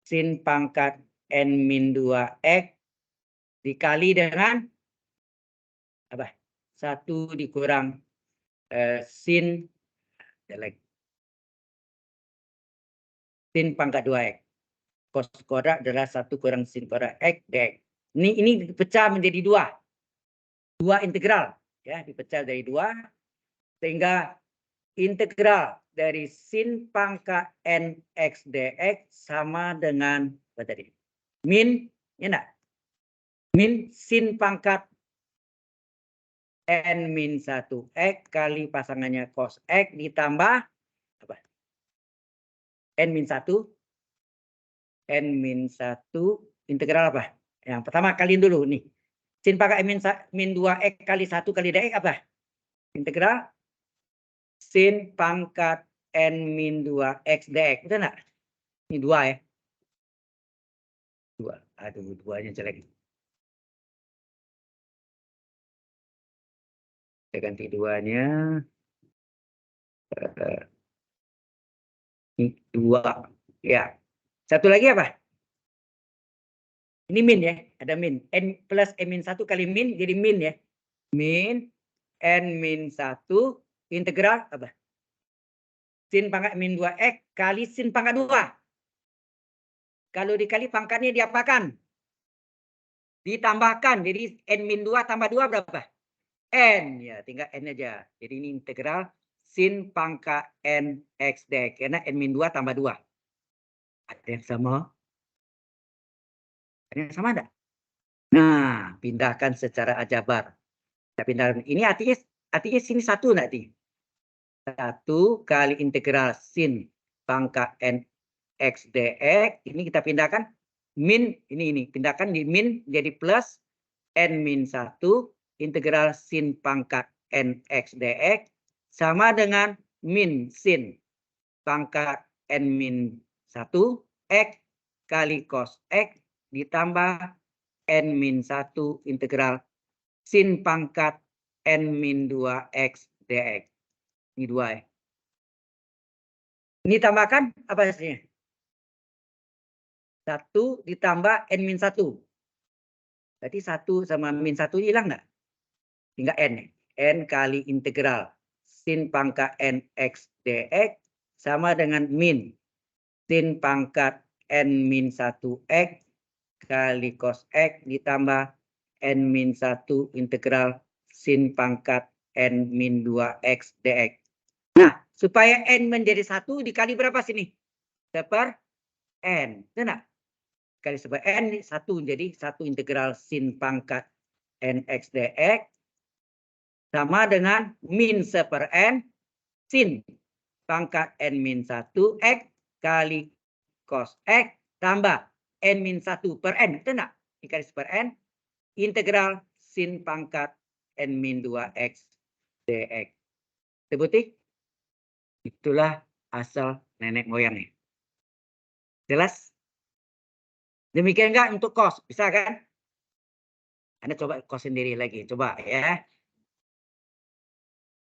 sin pangkat N-2 X dikali dengan apa? 1 dikurang sin pangkat 2 X. Cos kuadrat adalah 1 kurang sin kuadrat X dx. Ini dipecah menjadi 2. 2 integral. Ya, dipecah dari 2. Sehingga integral dari sin pangkat nx dx sama dengan apa tadi? Min, ya enggak? Min sin pangkat N-1 X kali pasangannya cos X ditambah apa? N-1 integral apa? Yang pertama kaliin dulu nih. Sin pangkat N-2 X kali 1 kali dx apa? Integral sin pangkat N-2 X dx. Itu enggak? Ini 2 ya. 2. Aduh, 2-nya jelek. Saya ganti 2-nya. 2. Ya. Satu lagi apa? Ini min ya. Ada min. N plus N-1 kali min jadi min ya. Min N-1 integral apa? Sin pangkat min 2x kali sin pangkat 2. Kalau dikali pangkatnya diapakan? Ditambahkan. Jadi N-2 tambah 2 berapa? N. Ya, tinggal N aja. Jadi ini integral sin pangkat N x dx. Karena N-2 tambah 2. Ada yang sama? Ada yang sama enggak? Nah, pindahkan secara aljabar. Kita pindahkan. Ini artinya sini 1 nanti. 1 kali integral sin pangkat N x dx. Ini kita pindahkan min. Ini pindahkan di min jadi plus N-1 integral sin pangkat N x dx sama dengan min sin pangkat N-1 X kali cos X ditambah N-1 integral sin pangkat N-2 X dx. Ini 2 ya. Ini tambahkan apa hasilnya? 1 ditambah N-1. Berarti 1 sama min 1 hilang enggak? Tinggal N. N kali integral sin pangkat n x dx sama dengan min sin pangkat n min 1 x kali cos x ditambah n min 1 integral sin pangkat n min 2 x dx. Nah, supaya n menjadi 1 dikali berapa sini? Per n. Benar? Kali seper n 1 jadi 1 integral sin pangkat n x dx sama dengan min seper n sin pangkat n min 1 x kali cos x tambah n min 1 per n. Benar? Dikali seper n integral sin pangkat n min 2 x dx. Terbukti? Itulah asal nenek moyangnya. Jelas? Demikian enggak untuk cos? Bisa kan? Anda coba cos sendiri lagi. Coba ya.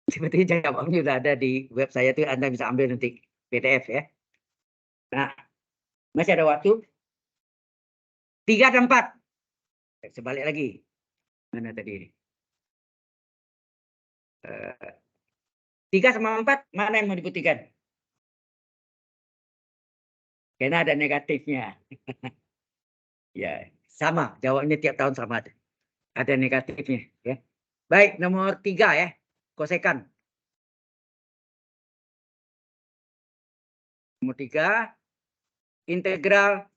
Seperti jawabnya sudah ada di web saya tuh, Anda bisa ambil nanti PDF ya. Nah, masih ada waktu. 3 dan 4. Sebalik lagi. Mana tadi? 3 sama 4, mana yang mau dibuktikan? Karena ada negatifnya. Ya, sama. Jawabnya tiap tahun sama. Ada negatifnya. Ya. Baik, nomor 3 ya. Kosekan. Nomor 3. Integral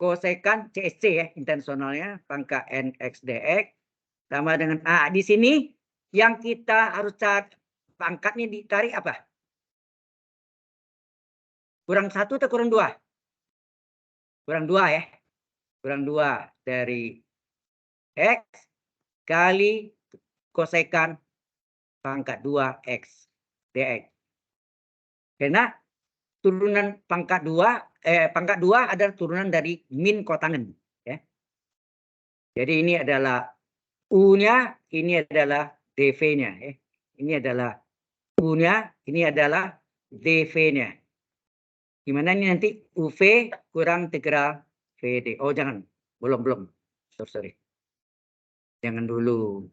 kosekan CSC ya. Intensionalnya. Pangkat N X dx. Sama dengan A. Di sini yang kita harus cari. Pangkatnya ditarik apa? Kurang 1 atau kurang 2? Kurang 2 ya. Kurang 2 dari X kali kosekan pangkat 2 X dx. Karena turunan pangkat 2 adalah turunan dari min kotangen ya. Jadi ini adalah U-nya, ini adalah dV-nya ya. Ini adalah U-nya, ini adalah dV-nya. Gimana ini nanti UV kurang integral VD. Oh jangan, belum. Sorry. Jangan dulu.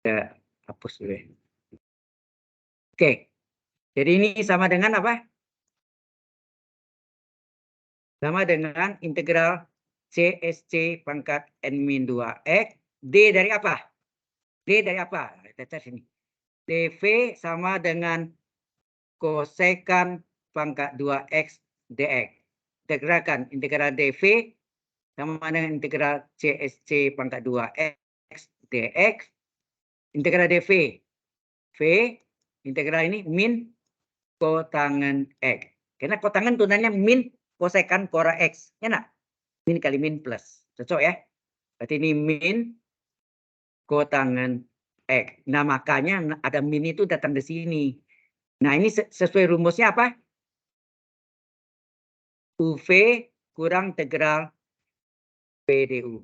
Ya, hapus dulu ya. Oke. Jadi ini sama dengan apa? Sama dengan integral CSC pangkat N-2X. D dari apa? D dari apa? Kita cari sini. dV sama dengan kosekan pangkat 2X dx. Integralkan integral dV sama dengan integral CSC pangkat 2X dx. Integral dV. V integral ini min kotangen X. Karena kotangen tunanya min kosekan pora X. Ya nak? Min kali min plus. Cocok ya? Berarti ini min kotangen X. Nah makanya ada min itu datang di sini. Nah ini sesuai rumusnya apa? UV kurang integral PDU.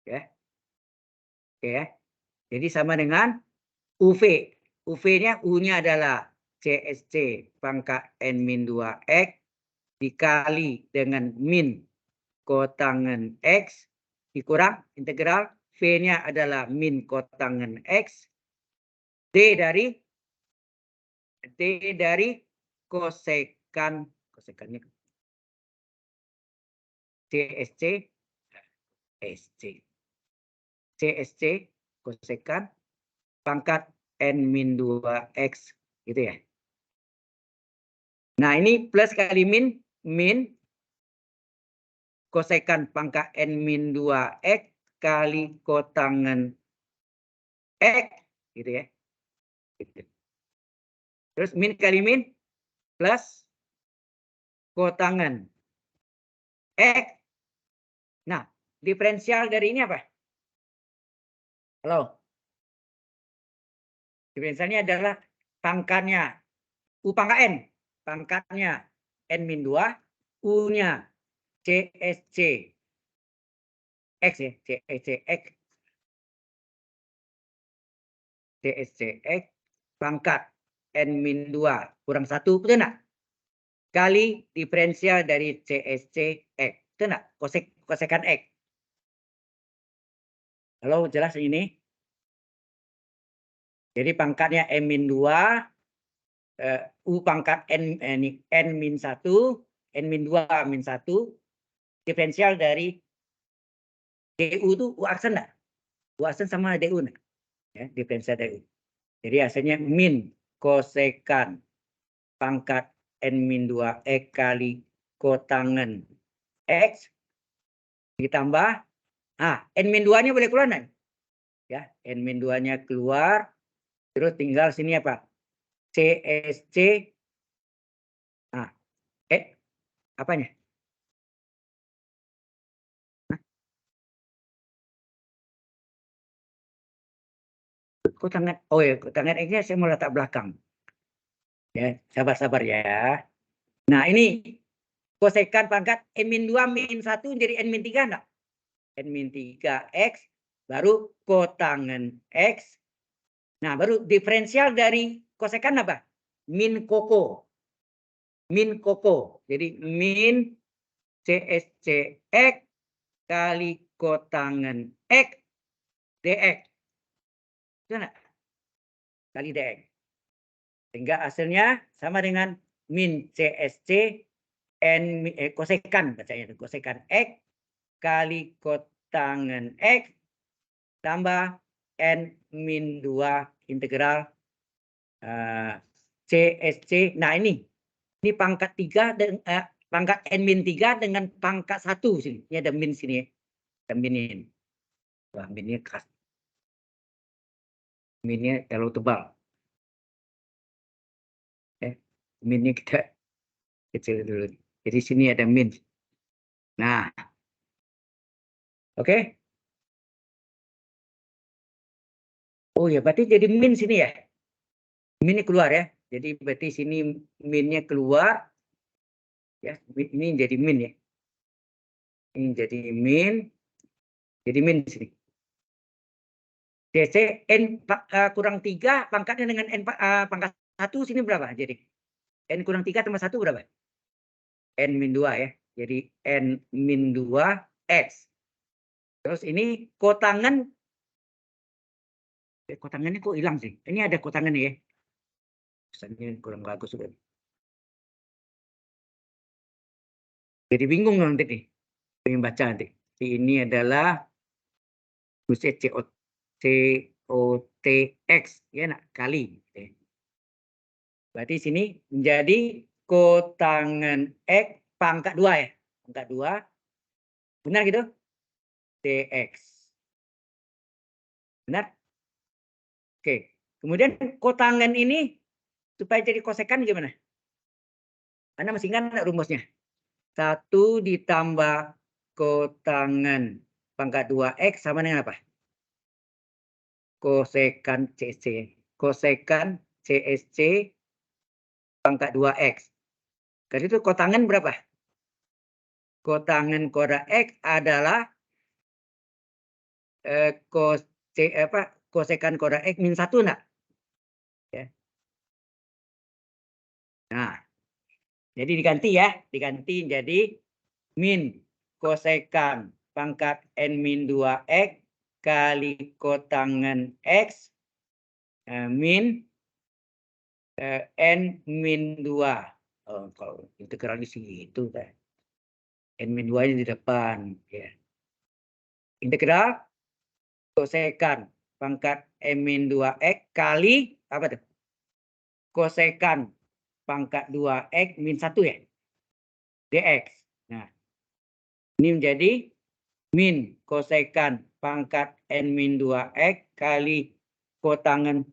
Ya. Oke ya. Jadi sama dengan UV. UV-nya U-nya adalah CSC pangkat N-2X dikali dengan min kotangen X dikurang integral V-nya adalah min kotangen X D dari kosekannya CSC kosekan pangkat N-2X gitu ya. Nah ini plus kali min kosekan pangkat N-2X kali kotangen X gitu ya. Terus min kali min plus kotangen X. Nah, diferensial dari ini apa? Halo. Diferensialnya adalah pangkatnya U pangkat N. Pangkatnya N-2. U-nya CSC X ya. CSC X. CSC X. Pangkat N-2 kurang 1. Betul enggak? Kali diferensial dari CSC X. Betul enggak? Kosekan X. Halo, jelas ini? Jadi pangkatnya N-2, U pangkat N-1, N-2 min 1, diferensial dari DU itu U aksen enggak? U aksen sama DU enggak? Ya, diferensial dari U. Jadi hasilnya min kosekan pangkat N-2 kali kotangen X ditambah N-2-nya boleh keluar enggak? Ya, N-2-nya keluar, terus tinggal sini apa? CSC, apanya? Kotangan, oh ya, kotangan X-nya saya mau letak belakang. Ya, sabar-sabar ya. Nah, ini kosekan pangkat N-2 min 1 jadi N-3 enggak? N-3 X, baru kotangen X. Nah, baru diferensial dari kosekan apa? Min koko. Min koko. Jadi min CSC X kali kotangen X DX. Itu enggak? Kali DX. Sehingga hasilnya sama dengan min CSC N kosekan bacanya itu, kosekan X kali kotangen X tambah N min 2 integral CSC. Nah, ini pangkat 3 dan pangkat N min 3 dengan pangkat 1 sini. Ini ada min sini ya. Ada min ini. Wah, minnya khas. Minnya terlalu tebal. Minnya kita kecil dulu. Jadi sini ada min. Nah, oke. Oh ya, berarti jadi min sini ya. Minnya keluar ya. Jadi berarti sini minnya keluar. Ya, ini jadi min ya. Ini jadi min. Jadi min sini. DC N kurang 3 pangkatnya dengan N pangkat 1 sini berapa? Jadi N kurang 3 tambah 1 berapa? N min 2 ya. Jadi N min 2 X. Terus ini kotangan. Kotangannya kok hilang sih? Ini ada kotangannya ya. Misalnya kurang bagus sudah. Jadi bingung nanti nih. Pengen baca nanti. Ini adalah COTX ya nak kali. Berarti sini menjadi kotangan X pangkat 2 ya. Pangkat 2. Benar gitu? DX. Benar? Oke. Kemudian kotangan ini supaya jadi kosekan gimana? Anda masih ingat rumusnya? 1 ditambah kotangan pangkat 2X sama dengan apa? Kosekan CSC. Kosekan CSC pangkat 2X. Jadi itu kotangan berapa? Kotangan koda X adalah kosekan koda X min 1 enggak? Ya. Nah, jadi diganti ya. Diganti jadi min kosekan pangkat N min 2X kali kotangan X min N min 2. Oh, kalau integral di sini itu kan. N min 2-nya di depan. Ya. Integral kosekan pangkat N min 2X kali apa tuh? Kosekan pangkat 2X min 1 ya. DX. Nah, ini menjadi min kosekan pangkat N min 2X kali kotangan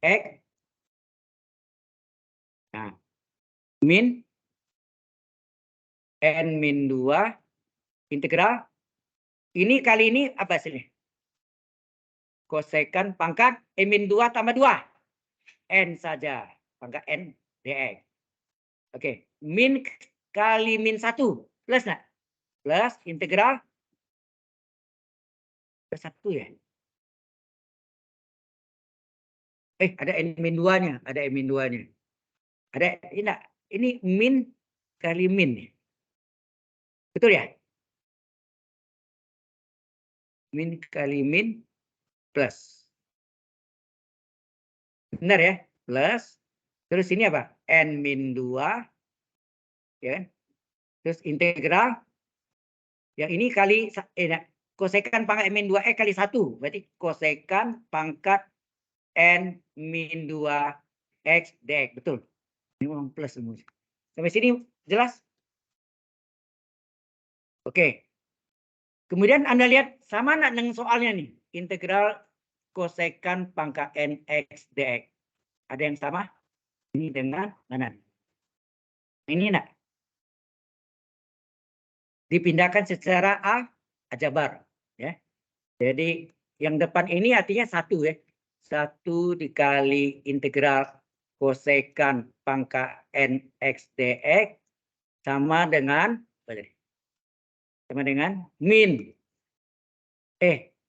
X. Nah, min N min 2 integral. Ini kali ini apa hasilnya? Kosekan pangkat N min 2 tambah 2. N saja. Pangkat N dx. Oke. Min kali min 1. Plus enggak? Plus integral ke 1 ya. Ada N min 2-nya. Ada N min 2-nya. Ada enggak? Ini min kali min. Betul ya? Min kali min plus. Benar ya? Plus. Terus ini apa? N-2. Ya. Terus integral. Yang ini kali kosekan pangkat N-2X kali 1. Berarti kosekan pangkat N-2X dx. Betul. Ini memang plus semua. Sampai sini jelas? Oke. Kemudian Anda lihat sama nggak dengan soalnya nih. Integral kosekan pangkat Nx dx. Ada yang sama? Ini dengan mana? Ini enggak? Dipindahkan secara aljabar. Ya. Jadi yang depan ini artinya 1 ya. 1 dikali integral kosekan pangkat Nx dx sama dengan min.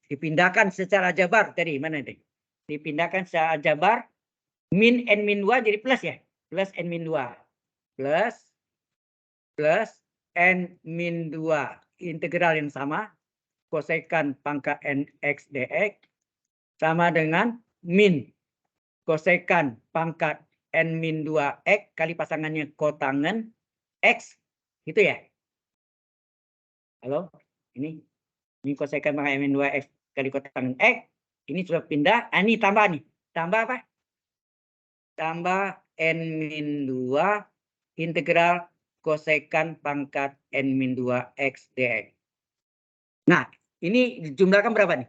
Dipindahkan secara aljabar tadi mana nih? Dipindahkan secara aljabar min n-2 jadi plus ya. Plus n-2. Plus n-2 integral yang sama kosekan pangkat Nx dx sama dengan min kosekan pangkat N-2x kali pasangannya kotangen X. Gitu ya? Halo? Ini kosekan pangkat N-2x kali kotangen X. Ini sudah pindah. Ini tambah nih. Tambah apa? Tambah N-2 integral kosekan pangkat N-2x dx. Nah, ini dijumlahkan berapa nih?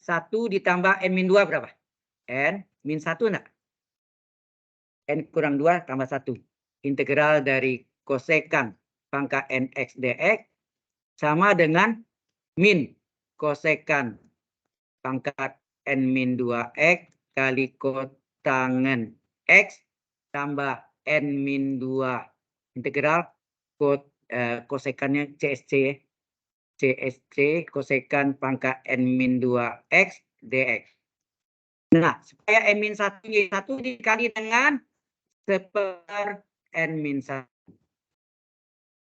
1 ditambah N-2 berapa? N-1 enggak? N kurang 2 tambah 1. Integral dari kosekan pangkat Nx dx sama dengan min kosekan pangkat N-2x kali kotangen X tambah N-2 integral kosekannya CSC. CSC kosekan pangkat N-2x dx. Nah, supaya N-1 jadi 1 dikali dengan seper N-1.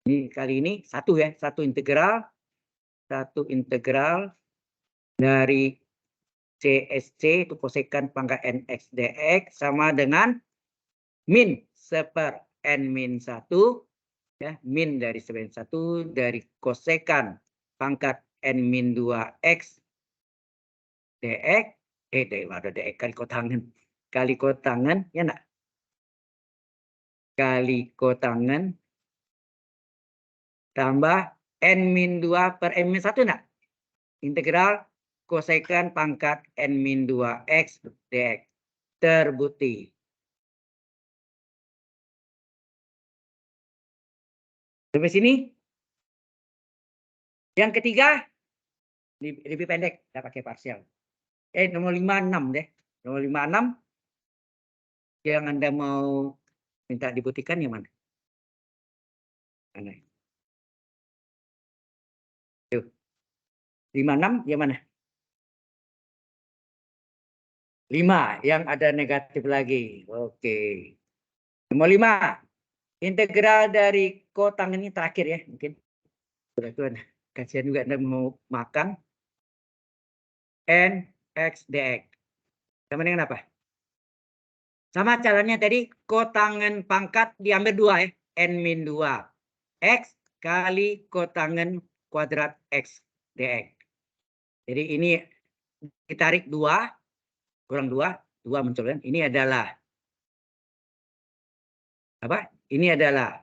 Ini kali ini 1 ya, 1 integral dari CSC itu kosekan pangkat Nx dx sama dengan min seper N-1 ya, min dari seper 1 dari kosekan pangkat N-2x dx ada dx kali kotangen ya enggak? Kali kotangen tambah N-2 per N-1 enggak? Integral kosekan pangkat N-2x dx. Terbukti. Sampai sini? Yang ketiga, lebih pendek, tidak pakai parsial. Nomor 56 deh. Nomor 56, yang Anda mau minta dibuktikan yang mana? Mana? 56 yang mana? 5 yang ada negatif lagi. Oke. Nomor 5. Integral dari kotangen ini terakhir ya mungkin. Tuhan, kasihan juga Anda mau makan. Nx dx. Sama dengan apa? Sama caranya tadi kotangen pangkat diambil 2 ya. N-2 x kali kotangen kuadrat x dx. Jadi ini ditarik 2 kurang 2 muncul kan. Ini adalah apa? Ini adalah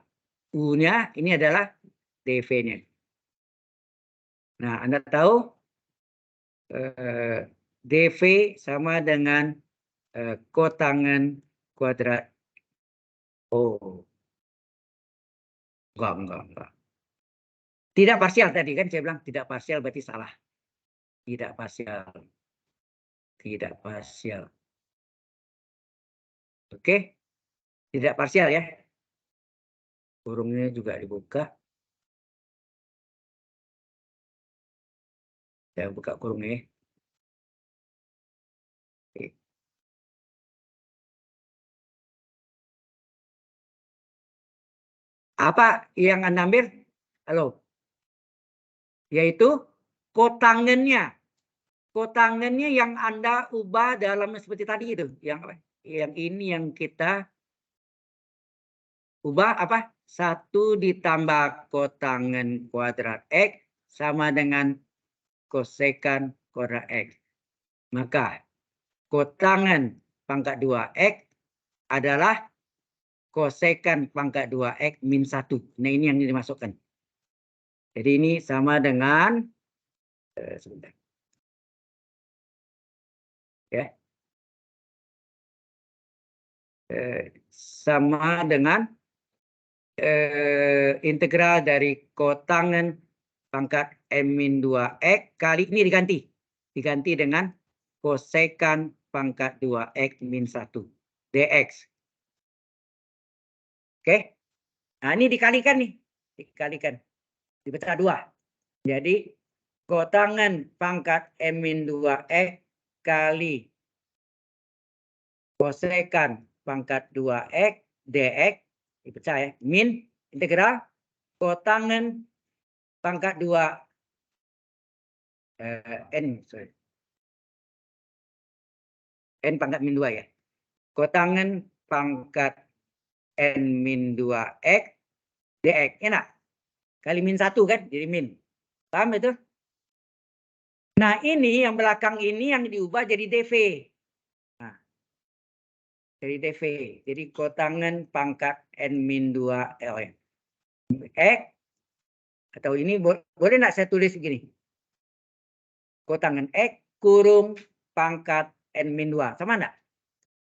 U-nya, ini adalah dv-nya. Nah, Anda tahu dv sama dengan kotangen kuadrat. Oh, enggak. Tidak parsial tadi kan saya bilang tidak parsial berarti salah. Tidak parsial. Tidak parsial. Oke. Tidak parsial ya. Kurungnya juga dibuka. Saya buka kurungnya. Oke. Apa yang Anda ambil? Halo. Yaitu kotangennya. kotangannya yang Anda ubah dalam seperti tadi itu, yang ini yang kita ubah apa? 1 ditambah kotangan kuadrat X sama dengan kosekan kuadrat X. Maka kotangan pangkat 2X adalah kosekan pangkat 2X min 1. Nah, ini yang dimasukkan. Jadi ini sama dengan, sebentar. Ya. Sama dengan integral dari kotangan pangkat M-2X kali ini diganti dengan kosekan pangkat 2X min 1 dx. Oke. Nah, ini dikalikan nih. Dipecah 2. Jadi kotangan pangkat M-2X kali kosekan pangkat 2X dx dipecah ya, min integral kotangan pangkat 2 n pangkat min 2 ya. Kotangan pangkat n min 2x dx, enak. Kali min 1 kan, jadi min. Paham itu? Nah, ini yang belakang ini yang diubah jadi dv. Nah, jadi dv. Jadi kotangan pangkat n min 2 x, atau ini boleh nggak saya tulis begini? Kotangan x kurung pangkat n min 2. Sama enggak?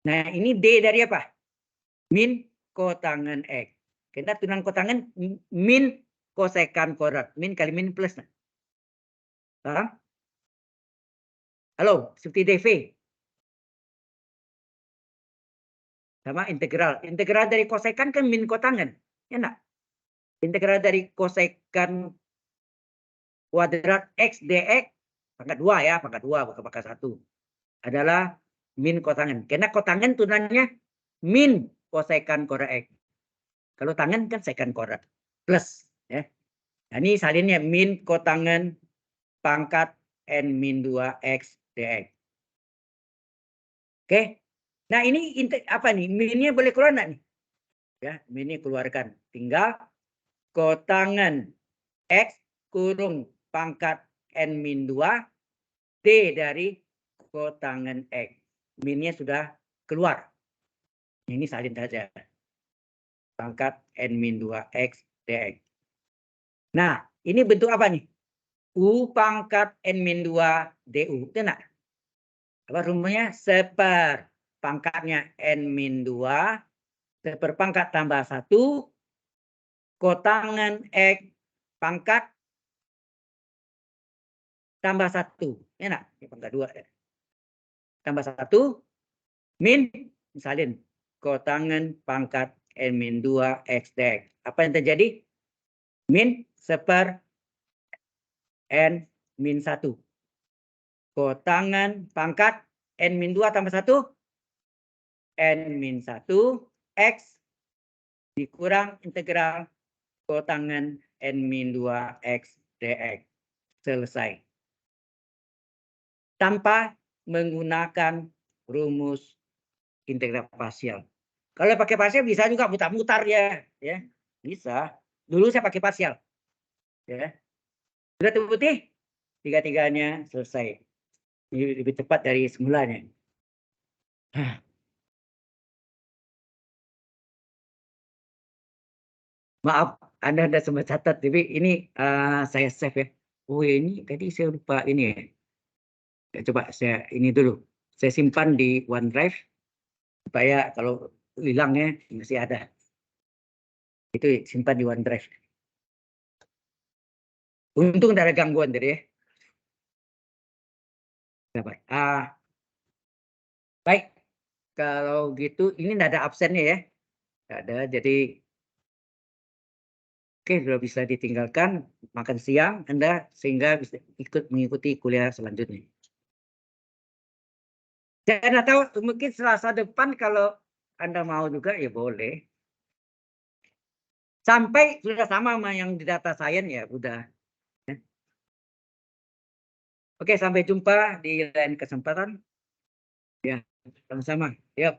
Nah, ini D dari apa? Min kotangan X. Kita tunang kotangan min kosekan kuadrat. Min kali min plus. Paham? Halo, seperti DV. Sama integral. Integral dari kosekan kan min kotangan. Ya enggak? Integral dari kosekan kuadrat X dx pangkat 2 ya. Pangkat 2 bukan pangkat 1. Adalah min kotangan. Karena kotangan tunannya min kosekan kuadrat X. Kalau tangan kan sekan kuadrat plus ya. Nah, ini salinnya min kotangan pangkat n min 2x dx. Oke. Nah, ini apa nih? Minnya boleh keluar enggak nih? Ya, minnya keluarkan. Tinggal kotangan x kurung pangkat n min 2 d dari kotangan x. Minnya sudah keluar. Ini salin saja. Pangkat n min 2x dx. Nah, ini bentuk apa nih? U pangkat n min 2 du. Itu enggak? Apa rumusnya? Seper pangkatnya n min 2 seperpangkat tambah 1 kotangan x pangkat tambah 1. Enak? Pangkat 2 tambah 1 min misalin kotangan pangkat n min 2 x dx. Apa yang terjadi? Min seper n min 1. Kotangan pangkat n min 2 tambah 1 n min 1 x dikurang integral kotangan n min 2 x dx. Selesai. Tanpa menggunakan rumus integral parsial. Kalau pakai parsial bisa juga mutar-mutar ya, bisa. Dulu saya pakai parsial, ya. Sudah terbukti? Tiga-tiganya selesai. Ini lebih cepat dari semulanya. Maaf, Anda sempat catat, tapi ini saya save ya. Oh ini tadi saya lupa ini ya. Coba saya ini dulu. Saya simpan di OneDrive supaya kalau hilangnya masih ada. Itu simpan di OneDrive. Untung tidak ada gangguan tadi ya. Baik, kalau gitu ini tidak ada absennya ya. Tidak ada, jadi oke, sudah bisa ditinggalkan makan siang Anda sehingga bisa mengikuti kuliah selanjutnya. Saya tidak tahu, mungkin Selasa depan kalau Anda mau juga ya boleh. Sampai sudah sama yang di data science ya udah. Oke, sampai jumpa di lain kesempatan. Ya, sama-sama. Yuk.